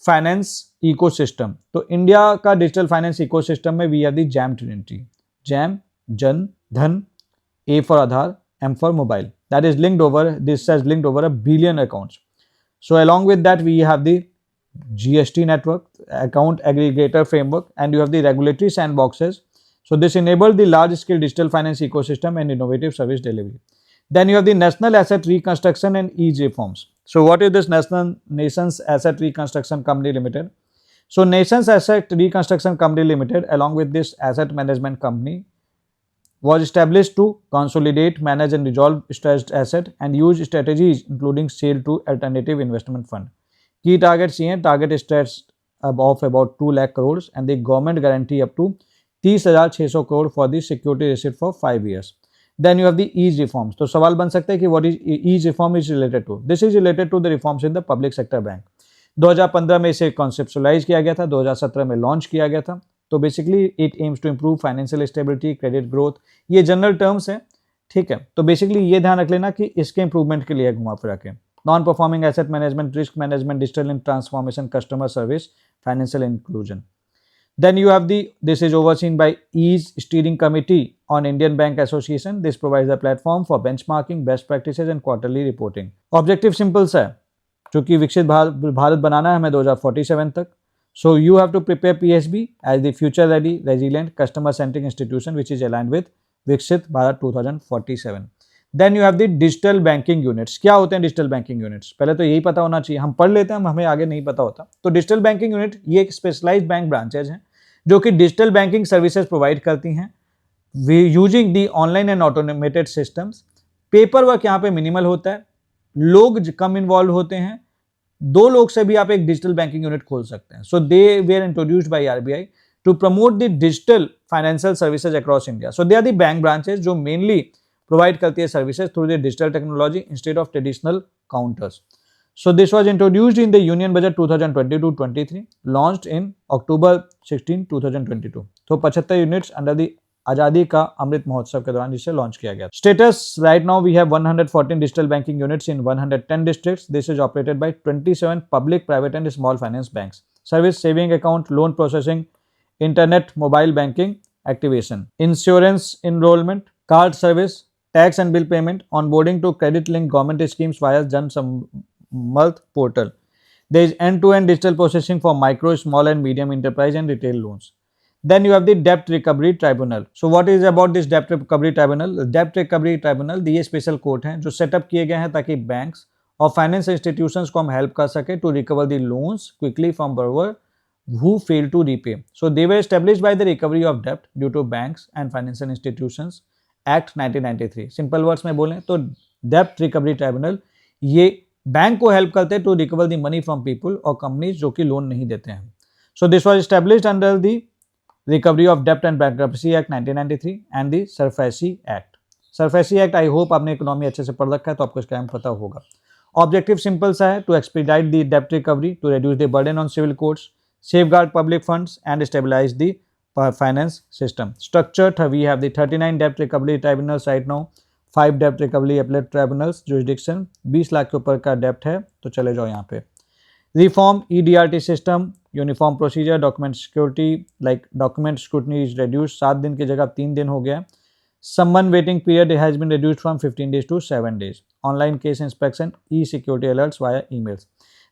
finance ecosystem. तो इंडिया का डिजिटल फाइनेंस इकोसिस्टम में we have the JAM trinity, JAM, Jan Dhan, A for Aadhaar, M for mobile, that is linked over, this has linked over 1 billion accounts. So along with that we have the GST network, account aggregator framework, and you have the regulatory sandboxes. So this enabled the large scale digital finance ecosystem and innovative service delivery. Then you have the National Asset Reconstruction and Ease Reforms. So what is this Nations Asset Reconstruction Company Limited? So Nations Asset Reconstruction Company Limited, along with this asset management company, was established to consolidate, manage and resolve stressed asset and use strategies including sale to alternative investment fund. Key targets here, target stressed of about 2 lakh crores and the government guarantee up to 30,600 crore for the security receipt for 5 years. Then you have the ease reforms. तो सवाल बन सकता है कि what is ease reform is related to? This is related to the reforms in the public sector bank. 2015 में इसे कॉन्सेप्चुलाइज किया गया था, 2017 में लॉन्च किया गया था. तो basically it aims to improve financial stability, credit growth, ये जनरल टर्म्स हैं, ठीक है. तो बेसिकली ये ध्यान रख लेना कि इसके इंप्रूवमेंट के लिए घुमा फिरा के non performing asset management, risk management, digital and transformation, customer service, financial inclusion. Then you have this is overseen by EASE Steering Committee on Indian Bank Association. This provides a platform for benchmarking, best practices and quarterly reporting. Objective simple सा है, चूंकि विकसित भारत बनाना है हमें 2047 तक. So you have to prepare PSB as the future ready, resilient, customer centric institution which is aligned with विकसित Bharat 2047. Then you have the digital banking units. क्या होते हैं डिजिटल बैंकिंग यूनिट्स? पहले तो यही पता होना चाहिए, हम पढ़ लेते हैं, हमें आगे नहीं पता होता. तो डिजिटल बैंकिंग यूनिट ये एक स्पेशलाइज्ड बैंक ब्रांचेज हैं जो कि डिजिटल बैंकिंग सर्विसेज प्रोवाइड करती हैं using the online and automated systems. Paper work यहाँ पे मिनिमल होता है, लोग कम इन्वॉल्व होते हैं. 2 लोग से भी आप एक डिजिटल बैंकिंग यूनिट खोल सकते हैं. So they were introduced by RBI to promote the digital financial services across India. So they are the bank branches जो मेनली प्रोवाइड करती है services through the digital technology instead of traditional counters. So this was introduced in the Union Budget 2022-23, launched in October 16, 2022. So 75 units under the आजादी का अमृत महोत्सव के दौरान जिसे लॉन्च किया गया। Status right now we have 114 digital banking units in 110 districts. This is operated by 27 public, private and small finance banks. Service saving account, loan processing, internet, mobile banking activation, insurance enrollment, card service, tax and bill payment, onboarding to credit linked government schemes via Jan Samarth portal. There is end-to-end digital processing for micro, small and medium enterprise and retail loans. Then you have the Debt Recovery Tribunal. So what is about this Debt Recovery Tribunal? Debt Recovery Tribunal ये स्पेशल कोर्ट हैं जो सेटअप किए गए हैं ताकि बैंक्स और फाइनेंस इंस्टीट्यूशंस को हम हेल्प कर सके to recover the loans quickly from borrower who fail to repay. So they were established by the Recovery of Debt due to Banks and Financial Institutions Act 1993. Simple words में बोलें तो डेप्ट रिकवरी ट्राइब्यूनल ये बैंक को हेल्प करते हैं to recover the money from people और कंपनीज जो कि लोन नहीं देते हैं। So this was established under the recovery of डेप्ट and bankruptcy act 1993 and the SARFAESI act. SARFAESI act I hope आपने इकोनॉमी अच्छे से पढ़ रखा है तो आपको इसका पता होगा। ऑब्जेक्टिव सिंपल सा है, टू एक्सपीडाइट द डेप्ट recovery, to reduce the burden on civil courts, safeguard public funds and stabilize the finance system. Structure, we have the 39 debt recovery tribunals right now, 5 debt recovery appellate tribunals, jurisdiction 20 lakh के ऊपर का डेप्ट है तो चले जाओ यहाँ पे। Reform EDRT system, uniform procedure, document security, like document scrutiny is reduced, 7 दिन की जगह 3 दिन हो गया। Summon waiting period has been reduced from 15 days to 7 days. Online case inspection, e-security alerts via emails.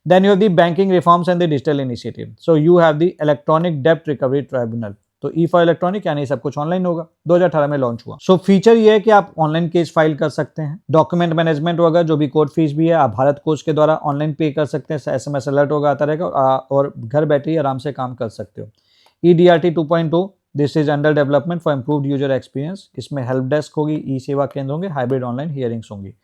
Then you have the banking reforms and the digital initiative. So you have the electronic debt recovery tribunal. तो ई फॉर इलेक्ट्रॉनिक यानी सब कुछ ऑनलाइन होगा, 2018 में लॉन्च हुआ। सो फीचर ये है कि आप ऑनलाइन केस फाइल कर सकते हैं, डॉक्यूमेंट मैनेजमेंट होगा, जो भी कोर्ट फीस भी है आप भारत कोष के द्वारा ऑनलाइन पे कर सकते हैं, SMS अलर्ट होगा आता रहेगा और घर बैठे ही आराम से काम कर सकते हो। EDRT 2.0 this is under development for improved user experience. इसमें हेल्प डेस्क होगी, ई सेवा केंद्र होंगे, हाइब्रिड ऑनलाइन हियरिंग्स होंगी।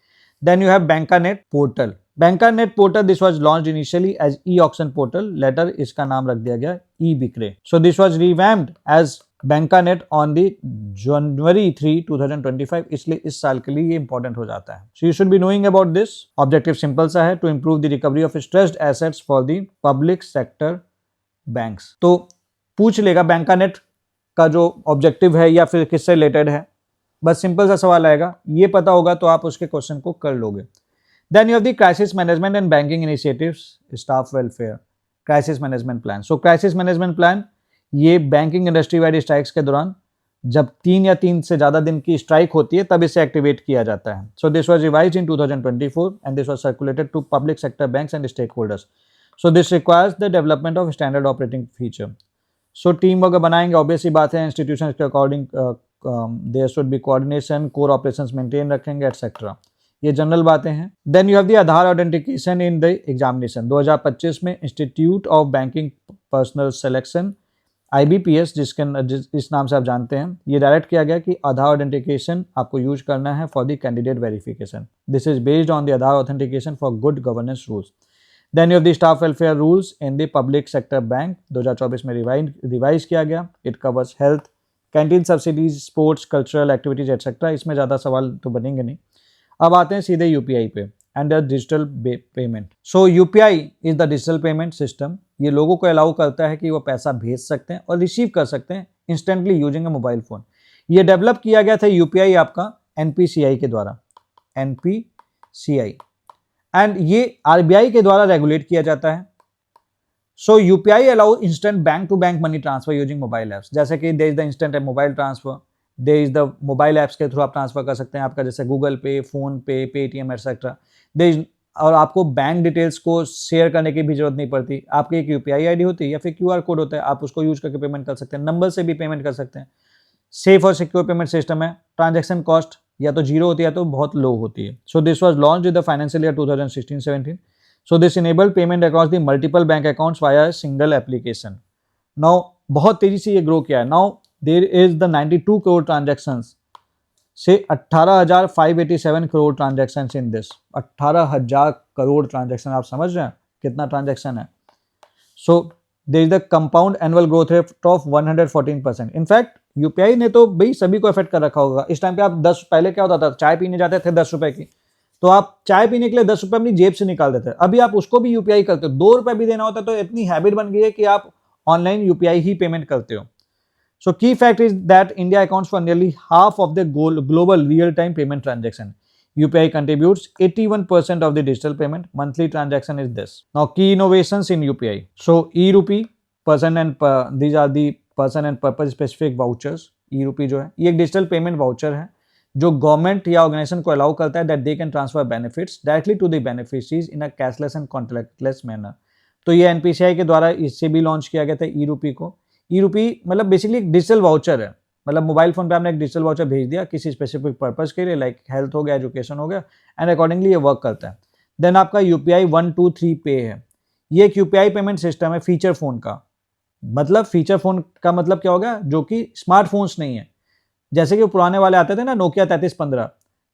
Then you have BancaNet portal. BancaNet portal, this was launched initially as e-auction portal. Later इसका नाम रख दिया गया e-बिक्रे. So this was revamped as BancaNet on the January 3, 2025. इसलिए इस साल के लिए ये important हो जाता है. So you should be knowing about this. Objective simple सा है, to improve the recovery of stressed assets for the public sector banks. तो पूछ लेगा BancaNet का जो ऑब्जेक्टिव है या फिर किससे रिलेटेड है, बस सिंपल सा सवाल आएगा, ये पता होगा तो आप उसके क्वेश्चन को कर लोगे। Then you have the crisis management and banking initiatives, staff welfare, crisis management plan. So crisis management plan ये बैंकिंग इंडस्ट्री वाइड स्ट्राइक्स के दौरान जब 3 या 3 से ज़्यादा दिन की स्ट्राइक होती है तब इसे एक्टिवेट किया जाता है। So this was revised in 2024 and this was circulated to public sector banks and stakeholders. So this requires the development of standard operating feature. So team अगर बनाएंगे, ऑब्वियस ही बात है, इंस्टीट्यूशन के according there should be coordination, core operations maintain रखेंगे एटसेट्रा, ये जनरल बातें हैं। Then you have the Aadhaar authentication in the examination. 2025 में institute of banking personal selection IBPS इस नाम से आप जानते हैं, ये डायरेक्ट किया गया कि आधार ऑथेंटिकेशन आपको यूज करना है for the candidate verification. This is based on the Aadhaar authentication for good governance rules. Then you have the staff welfare rules in the public sector bank, 2024 में रिवाइज किया गया। It covers health, canteen subsidies, sports, cultural activities etcetera. इसमें ज़्यादा सवाल तो बनेंगे नहीं। अब आते हैं सीधे UPI पे and digital payment. So UPI is the digital payment system. ये लोगों को अलाउ करता है कि वो पैसा भेज सकते हैं और रिसीव कर सकते हैं instantly using a mobile phone. ये डेवलप किया गया था UPI आपका NPCI के द्वारा, NPCI, एंड ये RBI के द्वारा रेगुलेट किया जाता है। So UPI allow instant bank to bank money transfer using mobile apps, जैसे कि there is the instant mobile transfer, there is the mobile apps के थ्रू आप ट्रांसफर कर सकते हैं, आपका जैसे गूगल पे, फोन पे, पेटीएम एक्सेट्रा। और आपको बैंक डिटेल्स को शेयर करने की भी जरूरत नहीं पड़ती, आपकी एक UPI ID होती है या फिर QR कोड होता है, आप उसको यूज करके पेमेंट कर सकते हैं, नंबर से भी पेमेंट कर सकते हैं। सेफ और सिक्योर पेमेंट सिस्टम है। ट्रांजेक्शन कॉस्ट या तो जीरो होती है या तो बहुत लो होती है। So this was launched in the financial year 2016-17। So this enabled payment across the multiple bank accounts via a single application. Now बहुत तेजी से ये ग्रो किया है। Now there is the 92 crore transactions से 18,587 crore transactions in this। 18,000 crore transaction, आप समझ रहे हैं कितना ट्रांजेक्शन है। So there is the compound annual growth rate of 114%। In fact UPI ने तो भाई सभी को इफेक्ट कर रखा होगा। इस टाइम पे आप 10, पहले क्या होता था, चाय पीने जाते थे 10 रुपए की, तो आप चाय पीने के लिए 10 रुपए अपनी जेब से निकाल देते हैं। अभी आप उसको भी UPI करते हो, 2 रुपए भी देना होता है, तो इतनी हैबिट बन गई है कि आप ऑनलाइन UPI ही पेमेंट करते हो। So key fact is that India accounts for nearly half of the global real-time payment transaction. UPI contributes 81% of the digital payment. Monthly transaction is this. Now key innovations in UPI. So e-rupee, these are the person and purpose specific vouchers. e-rupee जो है ये एक डिजिटल पेमेंट वाउचर है जो गवर्नमेंट या ऑर्गेनाइजेशन को अलाउ करता है that they can transfer benefits directly to the beneficiaries in a cashless and contactless manner. तो ये एनपीसीआई के द्वारा इससे भी लॉन्च किया गया था ई-रूपी को. ई-रूपी मतलब बेसिकली एक डिजिटल वाउचर है. मतलब मोबाइल फोन पे आपने एक डिजिटल वाउचर भेज दिया किसी स्पेसिफिक पर्पस के लिए लाइक हेल्थ हो गया, एजुकेशन हो गया एंड अकॉर्डिंगली ये वर्क करता है. देन आपका यूपीआई 123 पे है. ये एक यूपीआई पेमेंट सिस्टम है फीचर फोन का. मतलब फीचर फोन का मतलब क्या होगा जो कि स्मार्टफोन्स नहीं है. जैसे कि पुराने वाले आते थे ना नोकिया 3315,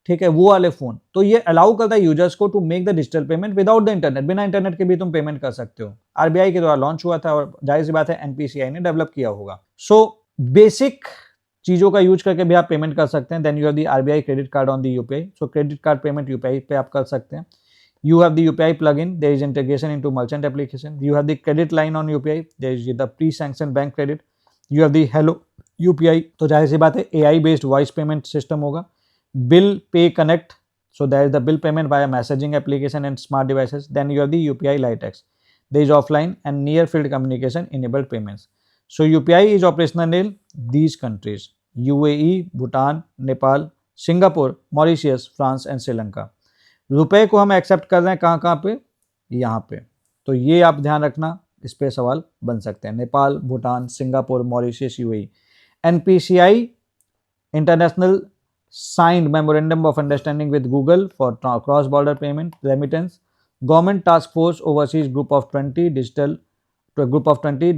ठीक है, वो वाले फोन. तो ये अलाउ करता है यूजर्स को to make the digital payment without the internet. बिना इंटरनेट के भी तुम पेमेंट कर सकते हो. आरबीआई के द्वारा लॉन्च हुआ था और जाहिर सी बात है एनपीसीआई ने डेवलप किया होगा. सो बेसिक चीजों का यूज करके भी आप पेमेंट कर सकते हैं. Then you have the RBI credit card on the UPI. So credit card payment UPI पे आप कर सकते हैं. You have the UPI plugin. There is integration into merchant application. You have the credit line on UPI. There is the pre-sanctioned bank credit. You have the Hello UPI. तो जाहिर सी बात है AI based voice payment system होगा. Bill Pay Connect. So there is the bill payment via messaging application and smart devices. Then you have the UPI Litex. There is offline and near field communication enabled payments. So UPI is operational in these countries: UAE, Bhutan, Nepal, Singapore, Mauritius, France and Sri Lanka. रुपए को हम एक्सेप्ट कर रहे हैं कहाँ कहाँ पे, यहाँ पे. तो ये आप ध्यान रखना, इस पे सवाल बन सकते हैं. Nepal, Bhutan, Singapore, Mauritius, UAE. NPCI international signed memorandum of understanding with Google for cross border payment remittance. Government task force overseas group of 20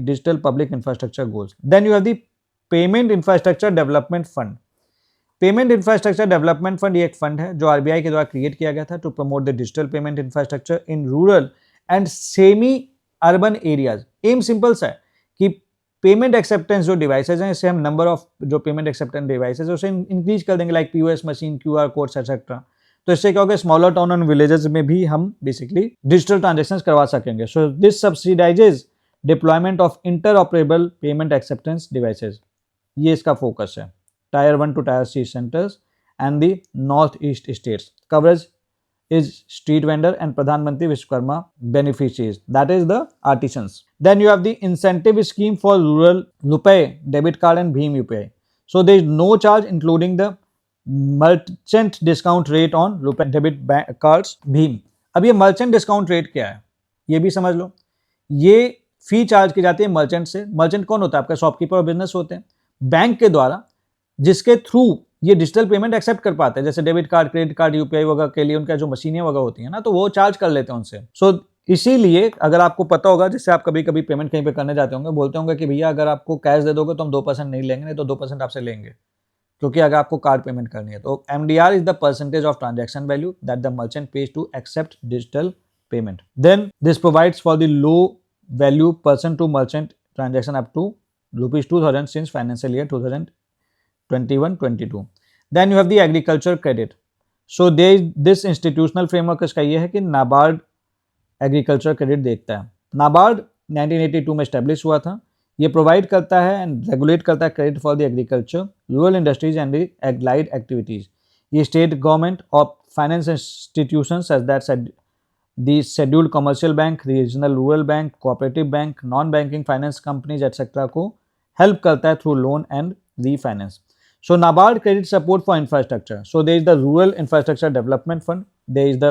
digital public infrastructure goals. Then you have the payment infrastructure development fund. Payment infrastructure development fund ये एक फंड है जो आरबीआई के द्वारा क्रिएट किया गया था to promote the digital payment infrastructure in rural and semi urban areas. एम सिंपल सा है कि पेमेंट एक्सेप्टेंस जो डिवाइसेज हैं इससे हम नंबर ऑफ जो पेमेंट एक्सेप्टेंस डिवाइसेज उसे इंक्रीज कर देंगे like POS machine, QR codes etcetera. तो इससे क्या होगा स्मॉलर टाउन एंड विलेजेस में भी हम बेसिकली डिजिटल ट्रांजेक्शन करवा सकेंगे. So this subsidises deployment of interoperable payment acceptance devices. ये इसका फोकस है. Tier 1 to Tier 3 centers and the northeast states. Coverage is street vendor and Pradhan Mantri Vishwakarma beneficiaries. That is the artisans. Then you have the incentive scheme for rural RuPay debit card and Bheem UPI. So there is no charge including the merchant discount rate on RuPay debit cards Bheem. अब ये merchant discount rate क्या है ये भी समझ लो. ये फी चार्ज की जाती है मर्चेंट से. मर्चेंट कौन होता है? आपका शॉपकीपर और बिजनेस होते हैं बैंक के द्वारा जिसके थ्रू ये डिजिटल पेमेंट एक्सेप्ट कर पाते हैं. जैसे debit card, credit card, UPI वगैरह के लिए उनका जो मशीनें वगैरह होती हैं ना तो वो चार्ज कर लेते हैं उनसे. सो इसीलिए अगर आपको पता होगा जैसे आप कभी कभी पेमेंट कहीं पे करने जाते होंगे बोलते होंगे कि भैया अगर आपको कैश दे दोगे तो हम 2% नहीं लेंगे, नहीं तो 2% आपसे लेंगे क्योंकि अगर आपको कार्ड पेमेंट करनी है. तो MDR is the percentage of transaction value that the merchant pays to accept digital payment. Then this provides for the low value person to merchant transaction up to ₹2000 since financial year 2021-22. Then you have the agriculture credit. So this institutional framework इसका ये है कि नाबार्ड एग्रीकल्चर क्रेडिट देखता है. नाबार्ड 1982 में एस्टेब्लिश हुआ था. ये प्रोवाइड करता है एंड रेगुलेट करता है credit for the agriculture, rural industries and the allied activities. ये स्टेट गवर्नमेंट और finance institutions as that the scheduled commercial bank, regional rural bank, cooperative bank, non banking finance companies etcetera को हेल्प करता है through loan and refinance. So NABARD credit support for infrastructure. So there is the Rural Infrastructure Development Fund. There is the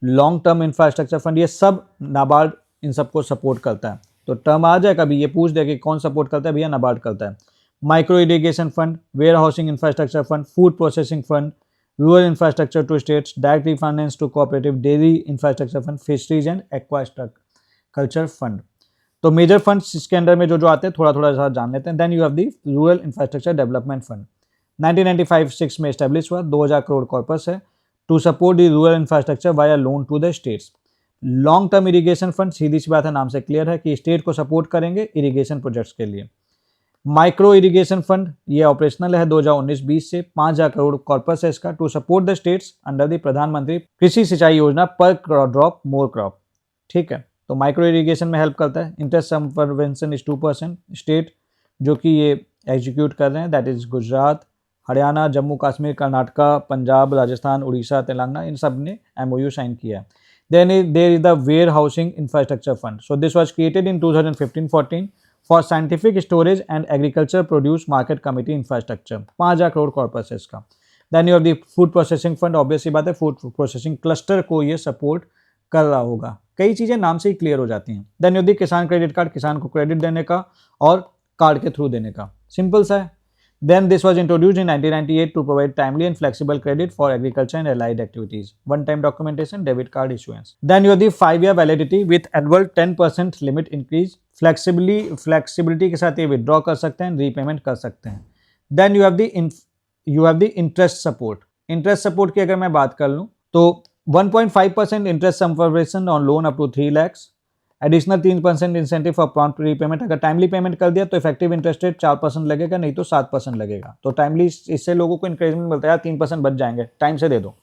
Long Term Infrastructure Fund. ये सब NABARD इन सबको सपोर्ट करता है. तो टर्म आ जाए कभी ये पूछ दे कि कौन सपोर्ट करता है, भैया NABARD करता है. Micro irrigation fund, warehousing infrastructure fund, food processing fund, rural infrastructure to states, direct refinance to cooperative, dairy infrastructure fund, fisheries and aquaculture fund. तो मेजर फंड्स इसके अंदर में जो आते हैं थोड़ा थोड़ा सा जान लेते हैं. Then you have the rural infrastructure development fund. 1995-6 में एस्टेब्लिश हुआ. 2000 करोड़ कॉर्पस है to support the rural infrastructure via loan to the states. Long term irrigation fund, सीधी सी बात है नाम से क्लियर है कि स्टेट को सपोर्ट करेंगे इरिगेशन प्रोजेक्ट्स के लिए. माइक्रो इरिगेशन फंड ये ऑपरेशनल है 2019-20 से. 5000 करोड़ कॉर्पस है इसका to support the states under the Pradhan Mantri Krishi सिंचाई योजना पर ड्रॉप मोर क्रॉप. ठीक है, तो माइक्रो इरिगेशन में हेल्प करता है. Interest subvention is 2%. स्टेट जो कि ये एग्जीक्यूट कर रहे हैं, दैट इज़ गुजरात, हरियाणा, जम्मू कश्मीर, कर्नाटका, पंजाब, राजस्थान, उड़ीसा, तेलंगाना, इन सब ने MOU साइन किया है. Then there is the warehousing infrastructure fund. So this was created in 2015-14 for scientific storage and agriculture produce market committee infrastructure. 5,000 crore corpus है इसका. Then you have the food processing fund. Obviously बात है, फूड प्रोसेसिंग क्लस्टर को ये सपोर्ट कर रहा होगा. कई चीज़ें नाम से ही क्लियर हो जाती हैं. देन यू दी किसान क्रेडिट कार्ड, किसान को क्रेडिट देने का और कार्ड के थ्रू देने का. सिंपल सा है. Then this was introduced in 1998 to provide timely and flexible credit for agriculture and allied activities. One-time documentation, debit card issuance. Then you have the 5-year validity with annual 10% limit increase. Flexibility के साथ ये withdraw कर सकते हैं, repayment कर सकते हैं. Then you have the interest support. Interest support की अगर मैं बात कर लूँ तो 1.5% interest subvention on loan up to 3 lakhs. Additional 3% incentive for prompt repayment. अगर टाइमली पेमेंट कर दिया तो इफेक्टिव इंटरेस्ट रेट 4% लगेगा, नहीं तो 7% लगेगा. तो टाइमली इससे लोगों को इंकरेजमेंट मिलता है यार, 3% बच जाएंगे, टाइम से दे दो.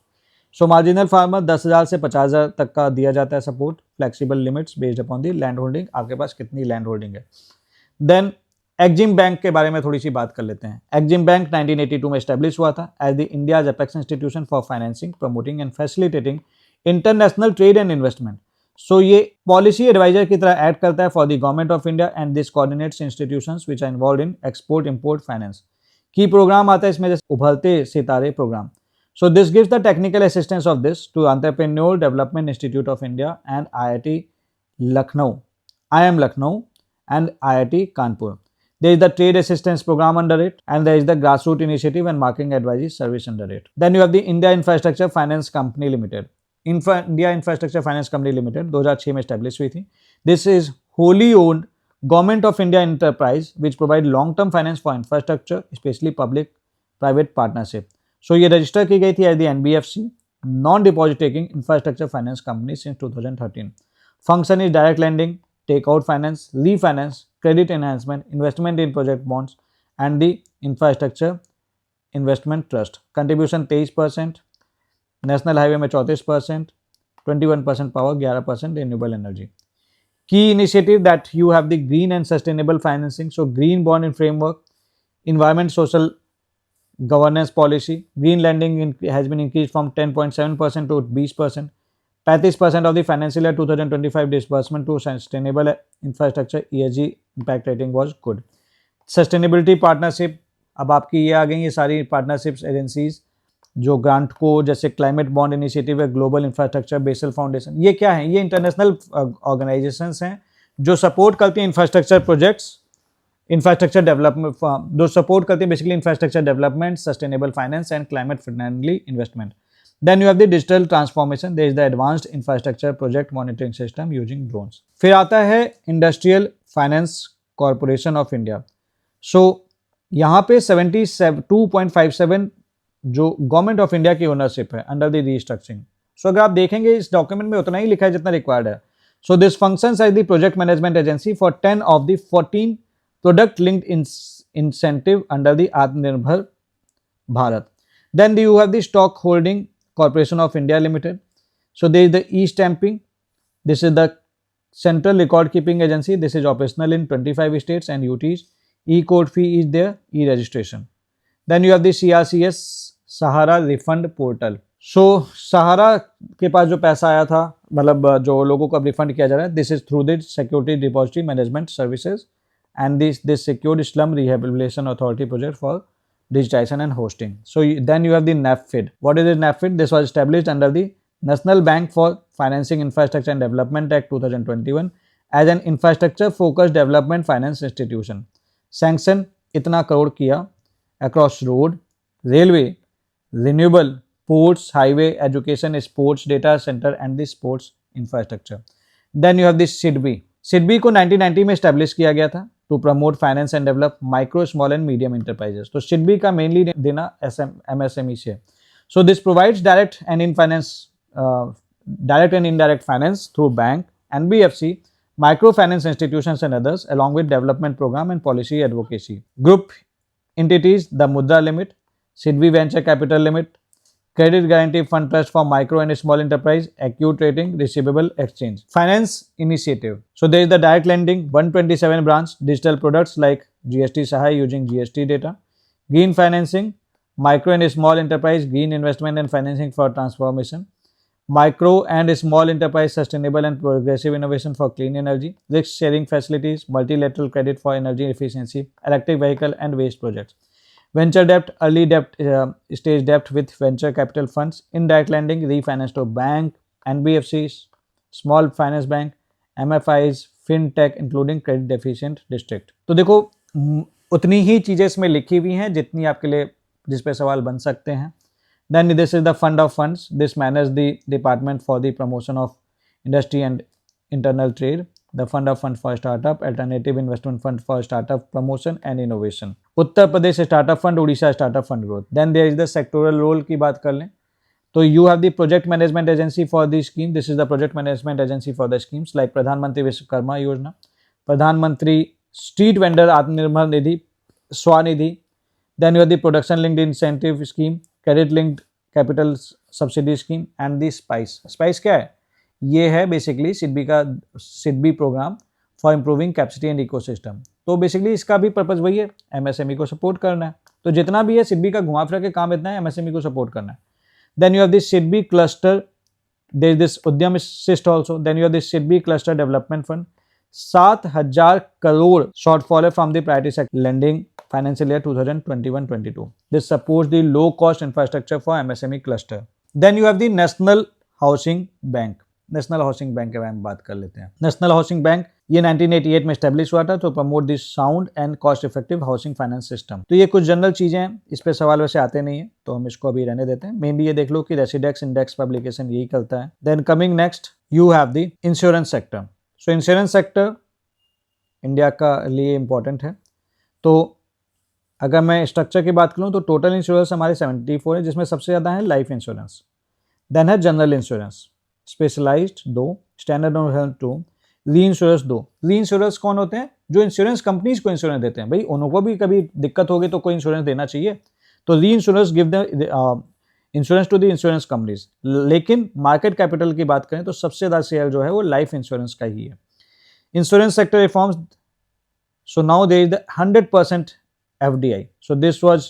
सो मार्जिनल फार्मर 10,000 से 50,000 तक का दिया जाता है support. Flexible limits based upon the land holding, आपके पास कितनी लैंड होल्डिंग है. देन एक्जिम बैंक के बारे में थोड़ी सी बात कर लेते हैं. एक्जिम बैंक 1982 में स्टैब्लिश हुआ था as the India's apex institution for financing, promoting and facilitating international trade and investment. So ये पॉलिसी एडवाइजर की तरह एक्ट करता है for the government of India and this coordinates institutions which are involved in export import finance. की प्रोग्राम आता है इसमें जैसे उभरते सितारे प्रोग्राम. So this gives the technical assistance of this to entrepreneur development institute of India and IIT Lucknow, IIM Lucknow and IIT Kanpur. There is the trade assistance program under it, and there is the grassroots initiative and marketing advisory service under it. Then you have the India Infrastructure Finance Company Limited. India infrastructure finance company limited 2006 में एस्टेब्लिश हुई थी. This is wholly owned government of India enterprise which provide long term finance for infrastructure specially public private partnership. So ये रजिस्टर की गई थी as the NBFC, non deposit taking infrastructure finance company since 2013. Function is direct lending, take out finance, refinance, credit enhancement, investment in project bonds and the infrastructure investment trust. Contribution 23%, national highway में 34%, 21% power, 11% renewable energy. Key initiative that you have the green and sustainable financing. So green bond in framework, environment social governance policy, green lending has been increase from 10.7% to 20%. 35% of the financial year 2025 disbursement to sustainable infrastructure ESG impact rating was good. Sustainability partnership, अब आपकी ये आ गई ये सारी पार्टनरशिप्स एजेंसीज जो ग्रांट को, जैसे क्लाइमेट बॉन्ड इनिशिएटिव है, ग्लोबल इंफ्रास्ट्रक्चर बेसल फाउंडेशन. ये क्या है? ये इंटरनेशनल ऑर्गेनाइजेशंस हैं जो सपोर्ट करती हैं इंफ्रास्ट्रक्चर प्रोजेक्ट्स, इंफ्रास्ट्रक्चर डेवलपमेंट, जो सपोर्ट करती हैं basically infrastructure development, sustainable finance and climate friendly investment. Then you have the digital transformation, there is the advanced infrastructure project monitoring system using drones. फिर आता है industrial finance corporation of India. So यहाँ पे 72.57 जो गवर्नमेंट ऑफ इंडिया की ओनरशिप है अंडर द रीस्ट्रक्चरिंग. सो अगर आप देखेंगे इस डॉक्यूमेंट में उतना ही लिखा है जितना रिक्वायर्ड है. So this functions as the project management agency for 10 of the 14 product linked incentive under the Atmanirbhar Bharat. Then you have the stock holding corporation of India limited. So there is the e stamping, this is the central record keeping agency, this is operational in 25 states and UTs. E code fee is there, e registration. Then you have the CRCS Sahara refund portal. So Sahara के पास जो पैसा आया था, मतलब जो लोगों को अब रिफंड किया जा रहा है, this is through the security depository management services and this secured slum rehabilitation authority project for digitization and hosting. So then you have the NAFID. What is NAFID? This was established under the National Bank for Financing Infrastructure and Development Act 2021 as an infrastructure focused development finance institution. Sanction इतना करोड़ किया across road, railway, renewable, ports, highway, education, sports data center and the sports infrastructure. Then you have the SIDBI. SIDBI को 1990 में establish किया गया था to promote finance and develop micro, small and medium enterprises. तो SIDBI का mainly देना MSME से. So this provides direct and indirect finance through bank, NBFC, microfinance institutions and others, along with development program and policy advocacy. Group entities, the Mudra Limit, SIDBI Venture Capital Limit, Credit Guarantee Fund Trust for Micro and Small Enterprise, Acute Rating, Receivable Exchange. Finance Initiative. So there is the direct lending, 127 branch, digital products like GST Sahay using GST data. Green financing, micro and small enterprise, green investment and financing for transformation. Micro and small enterprise sustainable and progressive innovation for clean energy. Risk sharing facilities, multilateral credit for energy efficiency, electric vehicle and waste projects. Venture debt, early debt, stage debt with venture capital funds. Indirect lending, refinance to bank, NBFCs, small finance bank, MFIs, fintech including credit deficient district. तो देखो उतनी ही चीज़ें इसमें लिखी हुई हैं जितनी आपके लिए जिस पे सवाल बन सकते हैं. Then this is the fund of funds. This manages the department for the promotion of industry and internal trade. The fund of fund for startup, alternative investment fund for startup promotion and innovation. Uttar Pradesh startup fund, Orissa startup fund growth. Then there is the sectoral role की बात कर लें तो you have the project management agency for the scheme. This is the project management agency for the schemes like Pradhanmantri Vishwakarma Yojana, Pradhanmantri street vendor Atmanirbhar Nidhi, Svanidhi. Then you have the production linked incentive scheme, credit linked capital subsidy scheme and the SPICE. SPICE क्या है? ये है basically SIDBI programme for improving capacity and ecosystem. तो बेसिकली इसका भी पर्पज वही है, एमएसएमई को सपोर्ट करना है. तो जितना भी है सिडबी का घुमा फिरा के काम इतना है, एमएसएमई को सपोर्ट करना है. Then you have this SIDBI cluster, there is this Udyam assist also. Then you have this SIDBI cluster development fund. 7,000 crore shortfall है from the priority sector lending financial year 2021-22. This supports the low cost infrastructure for MSME cluster. Then you have the national housing bank. National housing bank के बारे में बात कर लेते हैं. नेशनल हाउसिंग बैंक ये 1988 में स्टैब्लिश हुआ था to promote this sound and cost effective housing finance system. तो ये कुछ जनरल चीजें हैं, इस पे सवाल वैसे आते नहीं है तो हम इसको अभी रहने देते हैं. मेनली ये देख लो कि रेसिडेक्स इंडेक्स पब्लिकेशन यही करता है. Then coming next you have the insurance sector. So insurance sector India का लिए इंपॉर्टेंट है. तो अगर मैं स्ट्रक्चर की बात करूँ तो टोटल इंश्योरेंस हमारे 74 है, जिसमें सबसे ज़्यादा है लाइफ इंश्योरेंस. देन है general insurance, specialised 2, standard on health 2, री इंश्योरेंस 2. री इंश्योरेंस कौन होते हैं? जो इंश्योरेंस कंपनीज को इंश्योरेंस देते हैं. भाई उनको भी कभी दिक्कत होगी तो कोई इंश्योरेंस देना चाहिए. तो reinsurance give the insurance to the insurance companies. लेकिन मार्केट कैपिटल की बात करें तो सबसे ज़्यादा शेयर जो है वो लाइफ इंश्योरेंस का ही है. Insurance sector reforms. So now there is the 100% FDI. So this was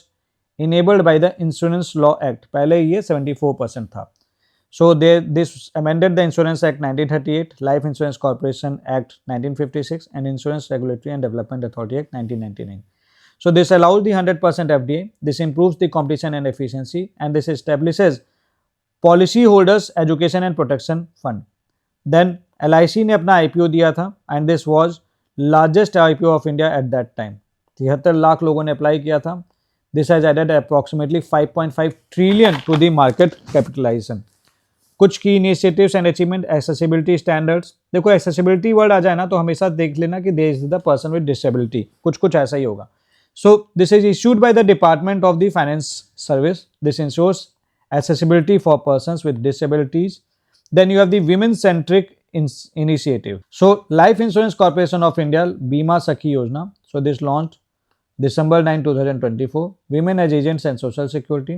enabled by the Insurance Law Act. पहले ये 74% था. So this amended the Insurance Act 1938, Life Insurance Corporation Act 1956 and Insurance Regulatory and Development Authority Act 1999. So this allows the 100% FDI. This improves the competition and efficiency and this establishes Policy Holders Education and Protection Fund. Then LIC ने अपना IPO दिया था and this was largest IPO of India at that time. 73 lakh लोगों ने अप्लाई किया था. This has added approximately 5.5 trillion to the market capitalisation. कुछ की initiatives and achievement, accessibility standards. देखो एक्सेसिबिलिटी वर्ड आ जाए ना तो हमेशा देख लेना कि there is the person with disability, कुछ ऐसा ही होगा. So this is issued by the department of the finance service. This ensures accessibility for persons with disabilities. Then you have the women centric initiative. So Life Insurance Corporation of India, Bima Sakhi Yojana. So this launched December 9, 2024. Women as agents and social security.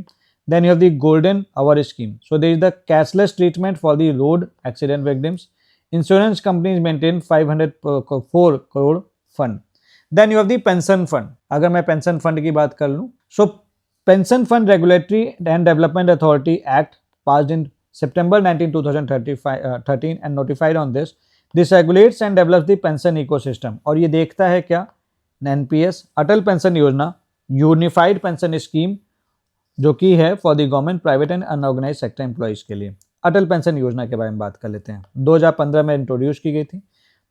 Then you have the Golden Hour scheme. So there is the cashless treatment for the road accident victims. Insurance companies maintain 504 crore fund. Then you have the pension fund. अगर मैं pension fund की बात कर लूँ, so Pension Fund Regulatory and Development Authority Act passed in September 19, 2013 and notified on this. This regulates and develops the pension ecosystem. और ये देखता है क्या? NPS, Atal pension Yojana, unified pension scheme, जो कि है for the government, private and unorganised sector employees के लिए. अटल पेंशन योजना के बारे में बात कर लेते हैं. 2015 में इंट्रोड्यूस की गई थी.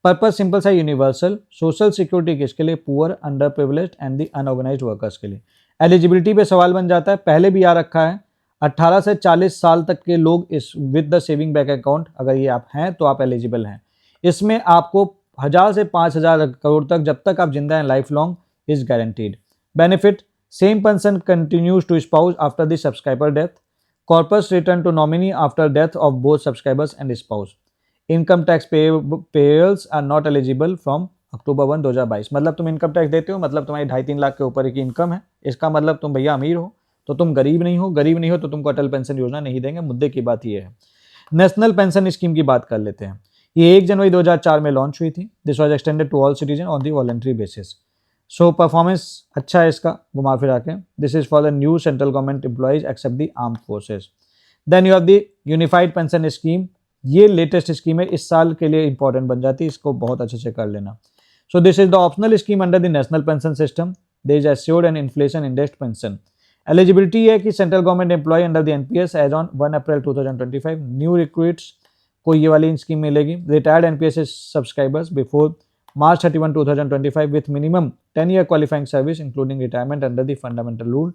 पर्पज सिंपल सा, यूनिवर्सल सोशल सिक्योरिटी किसके लिए? Poor, under privileged and the unorganised workers के लिए. एलिजिबिलिटी पे सवाल बन जाता है, पहले भी आ रखा है. 18 से 40 साल तक के लोग इस with the saving bank account, अगर ये आप हैं तो आप एलिजिबल हैं. इसमें आपको 1000 से 5000 करोड़ तक जब तक आप जिंदा हैं lifelong is guaranteed. Benefit, same pension continues to spouse after the subscriber death. Corpus return to nominee after death of both subscribers and spouse. Income tax payers are not eligible from October 1, 2022. मतलब तुम इनकम टैक्स देते हो, मतलब तुम्हारी 2.5-3 लाख के ऊपर की इनकम है, इसका मतलब तुम भैया अमीर हो, तो तुम गरीब नहीं हो. गरीब नहीं हो तो तुमको अटल पेंशन योजना नहीं देंगे. मुद्दे की बात यह है. नेशनल पेंशन स्कीम की बात कर लेते हैं. ये 1 जनवरी 2004 में लॉन्च हुई थी. This was extended to all citizen on the voluntary basis. So performance अच्छा है इसका घुमा फिरा के. This is for the new central government employees except the armed forces. Then you have the unified pension scheme. ये लेटेस्ट स्कीम है, इस साल के लिए इंपॉर्टेंट बन जाती है, इसको बहुत अच्छे से कर लेना. So this is the optional scheme under the national pension system. There is assured and inflation indexed pension. Eligibility है कि central government employee under the NPS as on 1 April 2025. New recruits को ये वाली स्कीम मिलेगी. Retired NPS subscribers before March 31, 2025 with minimum 10-year qualifying service including retirement under the fundamental rule,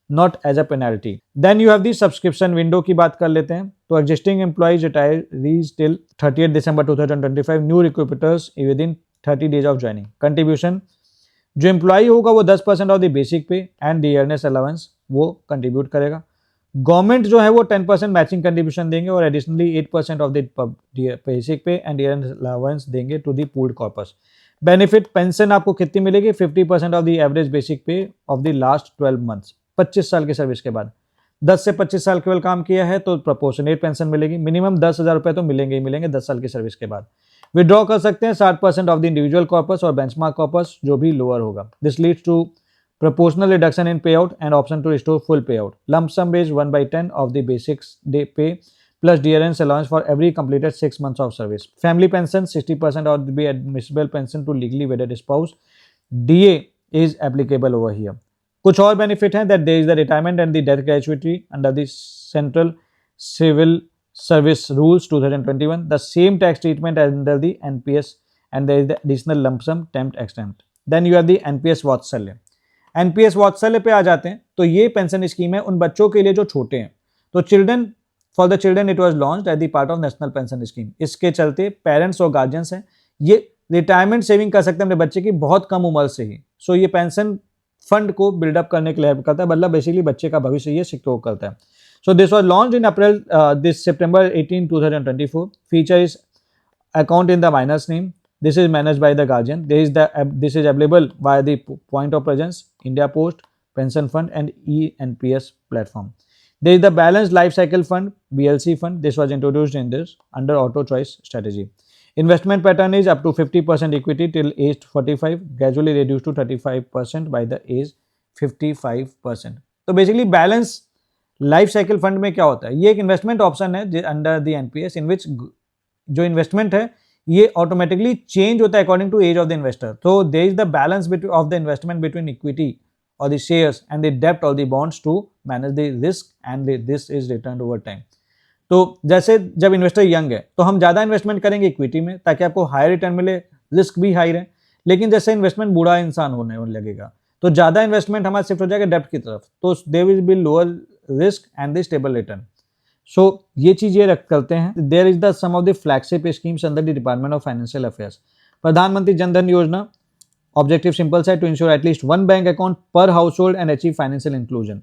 not as a penalty. Then you have the subscription window की बात कर लेते हैं. तो existing employees retirees till 30th December 2025, new recruiters within 30 days of joining. Contribution जो एम्प्लॉई होगा वो 10% of the basic pay and dearness allowance वो कंट्रीब्यूट करेगा. गवर्नमेंट जो है वो 10% मैचिंग कंट्रीब्यूशन देंगे और additionally 8% of the basic pay and dearness allowance देंगे to the pooled corpus. Benefit pension आपको कितनी मिलेगी? 50% of the average basic pay of the last 12 months. 25 साल की सर्विस के बाद 10 से 25 साल केवल काम किया है तो प्रोपोर्शनेट पेंशन मिलेगी. मिनिमम 10,000 रुपये तो मिलेंगे ही मिलेंगे 10 साल की सर्विस के बाद. विड्रॉ कर सकते हैं 60% ऑफ द इंडिविजुअल कॉर्पस और बेंचमार्क कॉर्पस जो भी लोअर होगा. This leads to proportional reduction in payout and option to restore full payout. Lump sum is 1/10 of the basic day pay plus dearness allowance for every completed 6 months of service. Family pension 60% of the admissible pension to legally wedded spouse. DA is applicable over here. कुछ और बेनिफिट हैं that there is the retirement and the death gratuity under the Central Civil Service Rules 2021. The same tax treatment as under the NPS and there is the additional lump sum temp exempt. Then you have the NPS Vatsalya. NPS वात्सल्य पे आ जाते हैं. तो ये पेंशन स्कीम है उन बच्चों के लिए जो छोटे हैं. तो children for the children it was launched at the part of national pension scheme. इसके चलते पेरेंट्स और गार्जियंस हैं ये रिटायरमेंट सेविंग कर सकते हैं अपने बच्चे की बहुत कम उम्र से ही. सो ये पेंशन फंड को बिल्डअप करने के लिए हेल्प करता है, मतलब बेसिकली बच्चे का भविष्य ये सिक्योर करता है. So this was launched in April this September 18, 2024. Feature is account in the minor's name. This is managed by the guardian. This is available via the point of presence, India Post, Pension Fund and eNPS platform. There is the Balanced Life Cycle Fund, BLC Fund. This was introduced in this under Auto Choice strategy. Investment pattern is up to 50% equity till age 45, gradually reduced to 35% by the age 55%. तो basically balance life cycle fund में क्या होता है? ये एक investment option है under the NPS in which जो investment है ये ऑटोमेटिकली चेंज होता है according to age of the investor. तो there is the balance of the investment between equity और द शेयर्स एंड द डेब्ट और the bonds to manage the risk and this is return over time. तो जैसे जब इन्वेस्टर यंग है तो हम ज़्यादा इन्वेस्टमेंट करेंगे इक्विटी में ताकि आपको हाई रिटर्न मिले, रिस्क भी हाई रहे. लेकिन जैसे इन्वेस्टमेंट बूढ़ा इंसान होने लगेगा तो ज़्यादा इन्वेस्टमेंट हमारा शिफ्ट हो जाएगा डेब्ट की तरफ, तो there will be lower risk and the stable return. So ये चीज ये रख करते हैं. There is the some of the flagship schemes under the department of financial affairs. Pradhanmantri Jan Dhan Yojana objective simple है to ensure at least 1 bank account per household and achieve financial inclusion.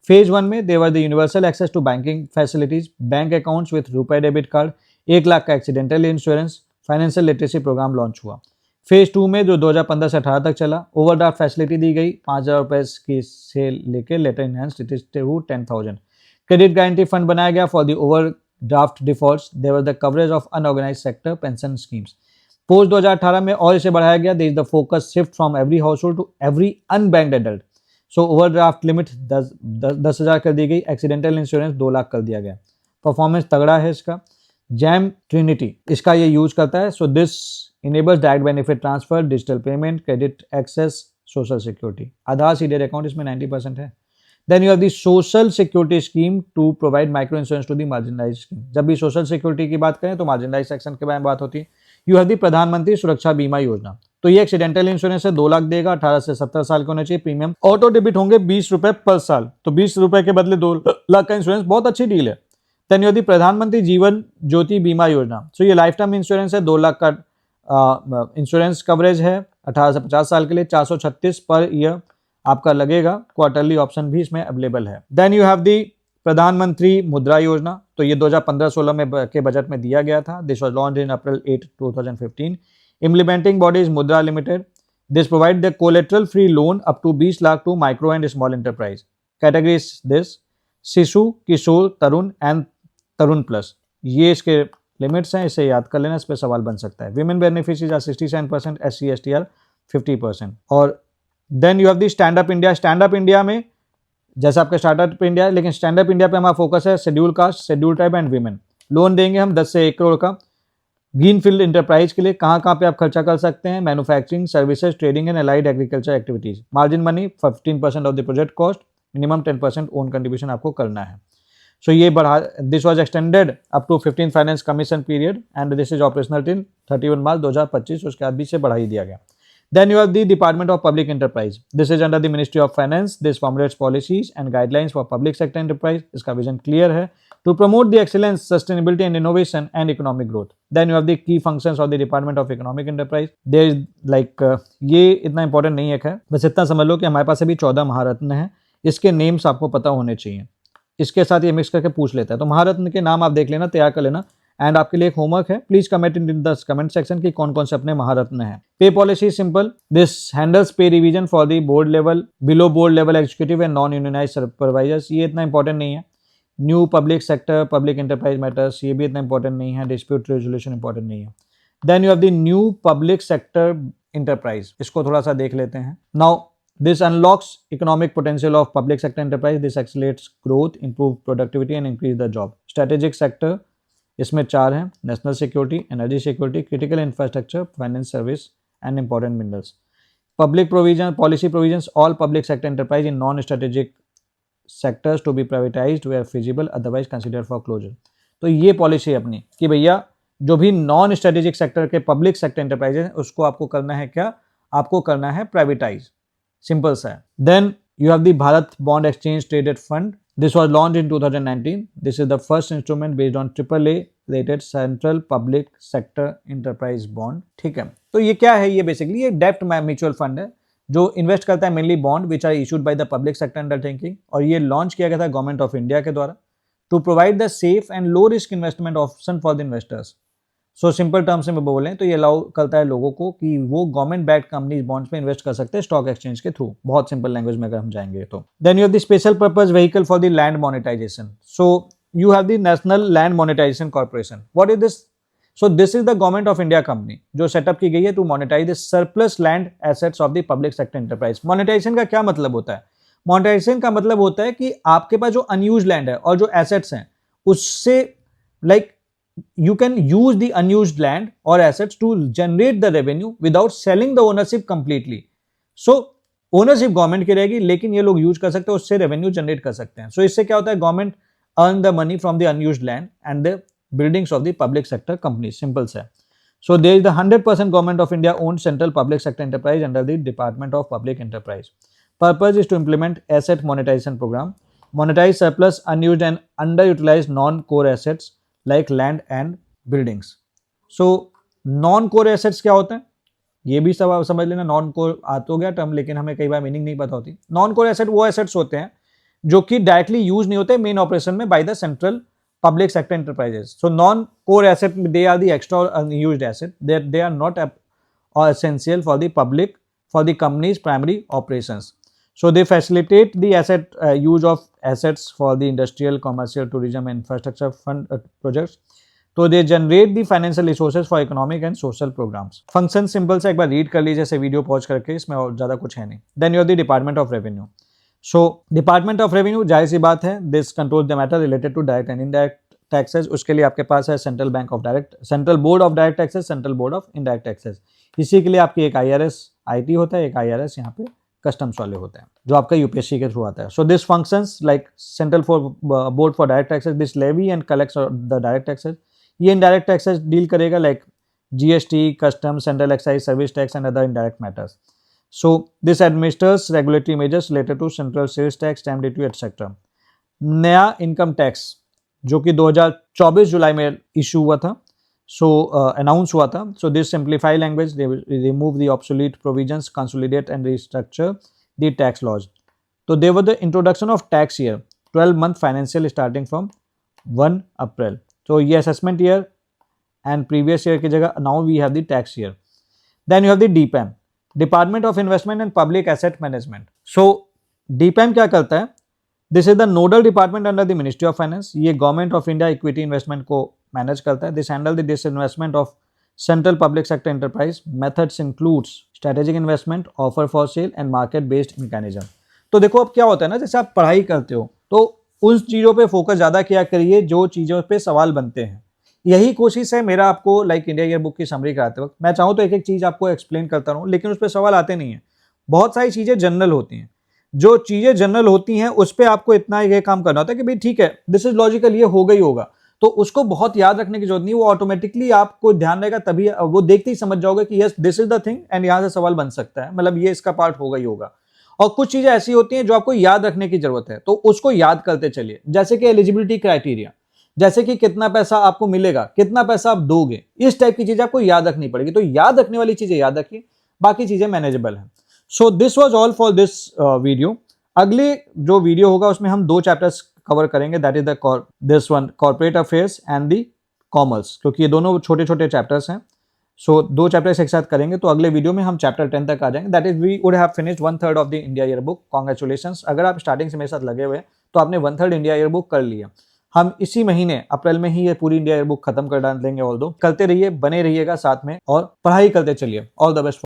Phase 1 में there the universal access to banking facilities, bank accounts with RuPay debit card, 1 lakh का accidental insurance, financial literacy programme launch हुआ. फेज 2 में जो 2015 से 18 तक चला, ओवरड्राफ्ट फैसिलिटी दी गई 5,000 रुपए की से लेकर later enhance 10,000. Credit guarantee fund बनाया गया for the overdraft defaults. There was the coverage of unorganised sector pension schemes. Post 2018 में और इसे बढ़ाया गया. There is the focus shift from every household to every unbanked adult. So overdraft limit 10,000 कर दी गई. एक्सीडेंटल इंश्योरेंस 2 लाख कर दिया गया. परफॉर्मेंस तगड़ा है इसका. जैम ट्रिनिटी इसका ये यूज करता है. So this enables direct benefit transfer, digital payment, credit access, social security. Aadhaar seeded account इसमें 90% है. Then you have the social security scheme to provide micro insurance to the marginalized scheme. जब भी सोशल सिक्योरिटी की बात करें तो मार्जिनलाइज सेक्शन के बारे में बात होती है. यू हैव द प्रधानमंत्री सुरक्षा बीमा योजना. तो ये एक्सीडेंटल इंश्योरेंस है, 2 लाख देगा, 18 से 70 साल के होने चाहिए. प्रीमियम ऑटो डेबिट होंगे 20 रुपए पर साल. तो 20 रुपए के बदले 2 लाख का इंश्योरेंस, बहुत अच्छी डील है. देन यू हैव द प्रधानमंत्री जीवन ज्योति बीमा योजना. सो ये लाइफ टाइम इंश्योरेंस है, 2 लाख का इंश्योरेंस कवरेज है 18 से 50 साल के लिए. 436 पर ईयर आपका लगेगा. क्वार्टरली ऑप्शन भी इसमें अवेलेबल है. देन यू हैव दी प्रधानमंत्री मुद्रा योजना. तो ये 2015-16 में के बजट में दिया गया था. This was launched in April 8, 2015. Implementing body is Mudra limited. This provide the collateral free loan up to 20 lakh to micro and small enterprise. Category is this Shishu, Kishor, Tarun and Tarun plus. ये इसके लिमिट्स हैं, इसे याद कर लेना, इस पर सवाल बन सकता है. Women beneficiaries are 67%, SC ST are 50%. और then you have the stand up India. Stand up India में जैसे आपका स्टार्टअप इंडिया है, लेकिन स्टैंड अप इंडिया पे हमारा फोकस है schedule caste, schedule tribe and women. Loan देंगे हम 10 से 1 करोड़ का ग्रीन फील्ड इंटरप्राइज के लिए। कहाँ कहाँ पे आप खर्चा कर सकते हैं? Manufacturing, services, trading and allied agriculture activities. Margin money 15% of the project cost, minimum 10% own contribution आपको करना है। सो ये बढ़ा, this was extended up to 15 finance commission period and this is operational till 31 March 2025। उसके बाद भी से बढ़ा ही दिया गया। Then you have the Department of Public Enterprise. This is under the Ministry of Finance. This formulates policies and guidelines for public sector enterprise. इसका vision clear है to promote the excellence, sustainability and innovation and economic growth. Then you have the key functions of the Department of Economic Enterprise. There is like ये इतना important नहीं है, खैर बस इतना समझ लो कि हमारे पास अभी 14 महारत्न हैं। इसके नेम्स आपको पता होने चाहिए। इसके साथ ये मिक्स करके पूछ लेता है, तो महारत्न के नाम आप देख लेना, तैयार कर लेना। एंड आपके लिए एक होमवर्क है, please comment in the comment section की कौन कौन से अपने महारत्न हैं। पे पॉलिसी सिंपल, दिस हैंडल्स पे revision for the board level, below board level executive and non unionised supervisors. ये इतना इंपॉर्टेंट नहीं है। New public sector, public enterprise matters, ये भी इतना इंपॉर्टेंट नहीं है। डिस्प्यूट रेजोल्यूशन इंपॉर्टेंट नहीं है। Then you have the new public sector enterprise, इसको थोड़ा सा देख लेते हैं। Now this unlocks economic potential of public sector enterprise. This accelerates growth, improve productivity and increase the job. Strategic sector इसमें 4 हैं, national security, energy security, critical infrastructure, finance service and important minerals. Public provision, policy provisions, all public sector enterprise in non strategic sectors to be privatised where feasible, otherwise consider for closure. तो ये पॉलिसी अपनी कि भैया जो भी नॉन स्ट्रेटेजिक सेक्टर के पब्लिक सेक्टर एंटरप्राइज हैं उसको आपको करना है क्या? आपको करना है प्राइवेटाइज। सिंपल सा है। Then you have the Bharat Bond Exchange Traded Fund. This was launched in 2019. This is the first instrument based on AAA rated Central Public Sector Enterprise Bond. ठीक है, तो ये क्या है? ये बेसिकली ये डेप्ट म्यूचुअल फंड है जो इन्वेस्ट करता है mainly bond which are issued by the public sector undertaking, और ये लॉन्च किया गया था गवर्नमेंट ऑफ इंडिया के द्वारा to provide the safe and low risk investment option for the investors. So simple terms में बोलें तो ये अलाउ करता है लोगों को कि वो गवर्नमेंट बैक्ड कंपनीज बॉन्ड्स में इन्वेस्ट कर सकते हैं स्टॉक एक्सचेंज के थ्रू। बहुत सिंपल लैंग्वेज में अगर हम जाएंगे तो। Then you have the special purpose vehicle for the land monetisation. So you have the national land monetisation corporation. What is this? So this is the government of India company जो सेटअप की गई है to monetise the surplus land assets of the public sector enterprise. Monetization का क्या मतलब होता है? मोनेटाइजेशन का मतलब होता है कि आपके पास जो अनयूज्ड लैंड है और जो एसेट्स हैं उससे like you can use the unused land or assets to generate the revenue without selling the ownership completely. So ownership government की रहेगी लेकिन ये लोग यूज कर सकते हैं, उससे रेवेन्यू जनरेट कर सकते हैं। सो इससे क्या होता है? Government earn the money from the unused land and the buildings of the public sector company. Simple से। So there is the 100% government of India owned central public sector enterprise under the department of public enterprise. Purpose is to implement asset monetisation programme, monetise surplus unused and under utilised non core assets like land and buildings. So non core assets क्या होते हैं ये भी सब समझ लेना। नॉन कोर आ तो गया टर्म, लेकिन हमें कई बार मीनिंग नहीं पता होती। नॉन कोर एसेट वो एसेट्स होते हैं जो कि डायरेक्टली यूज नहीं होते मेन ऑपरेशन में by the central public sector enterprises. So non core asset they are the extra unused asset, they are not essential for the public for the companies primary operations. So they facilitate the use of assets for the industrial, commercial, tourism and infrastructure fund projects. So they generate the financial resources for economic and social programs. Function simple से एक बार read कर लीजिए ऐसे वीडियो पॉज करके, इसमें और ज़्यादा कुछ है नहीं। Then you have the Department of Revenue. So Department of Revenue जाहिर सी बात है, this controls the matter related to direct and indirect taxes. उसके लिए आपके पास है central bank of direct, central board of direct taxes, central board of indirect taxes. इसी के लिए आपकी एक IRS IT होता है, एक IRS यहाँ पे कस्टम्स वाले होते हैं जो आपका यूपीएससी के थ्रू आता है। So this functions like central for board for direct taxes, this levy and collects the direct taxes. ये इनडायरेक्ट टैक्सेस डील करेगा like GST, custom, central excise, service tax and other indirect matters. So this administers regulatory measures related to central sales tax, stamp duty etcetera. नया इनकम टैक्स जो कि 2024 जुलाई में इशू हुआ था, अनाउंस हुआ था। So this simplify language, remove the obsolete provisions, consolidate and restructure the tax laws. तो they were the introduction of tax year 12 month financial starting from 1 April. तो ये assessment year and previous year की जगह now we have the tax year. Then you have the DPAM, department of investment and public asset management. So DPAM क्या करता है? This is the nodal department under the ministry of finance. ये government of India equity investment को मैनेज करता है। This handle the disinvestment of central public sector enterprise. Methods includes strategic investment, offer for sale and market based mechanism. तो देखो अब क्या होता है ना, जैसे आप पढ़ाई करते हो तो उन चीज़ों पे फोकस ज़्यादा किया करिए जो चीज़ों पे सवाल बनते हैं। यही कोशिश है मेरा आपको लाइक इंडिया ईयर बुक की समरी कराते वक्त। मैं चाहूँ तो एक एक चीज़ आपको एक्सप्लेन करता रहूँ, लेकिन उस पर सवाल आते नहीं हैं। बहुत सारी चीज़ें जनरल होती हैं, जो चीज़ें जनरल होती हैं उस पर आपको इतना ये काम करना होता है कि भाई ठीक है दिस इज लॉजिकल, ये होगा ही होगा, तो उसको बहुत याद रखने की जरूरत नहीं, वो ऑटोमेटिकली आपको ध्यान रहेगा, तभी वो देखते ही समझ जाओगे कि yes this is the thing and यहाँ से सवाल बन सकता है, मतलब ये इसका पार्ट होगा ही होगा। और कुछ चीजें ऐसी होती हैं जो आपको याद रखने की जरूरत है, तो उसको याद करते चलिए, जैसे कि एलिजिबिलिटी क्राइटेरिया, जैसे कि कितना पैसा आपको मिलेगा, कितना पैसा आप दोगे, इस टाइप की चीजें आपको याद रखनी पड़ेगी। तो याद रखने वाली चीजें याद रखिए, बाकी चीजें मैनेजेबल है। So this was all for this video. अगले जो वीडियो होगा उसमें हम 2 चैप्टर्स कवर करेंगे, that is the this one corporate affairs and the commerce, क्योंकि ये दोनों छोटे छोटे चैप्टर्स हैं। सो 2 चैप्टर्स एक साथ करेंगे, तो अगले वीडियो में हम चैप्टर 10 तक आ जाएंगे। That is we would have finished 1/3 of the India year book. Congratulations, अगर आप स्टार्टिंग से मेरे साथ लगे हुए तो आपने 1/3 इंडिया ईयर बुक कर लिया। हम इसी महीने अप्रैल में ही ये पूरी इंडिया ईयर बुक खत्म कर डाल देंगे। ऑल दो करते रहिए, बने रहिएगा साथ में और पढ़ाई करते चलिए। All the best.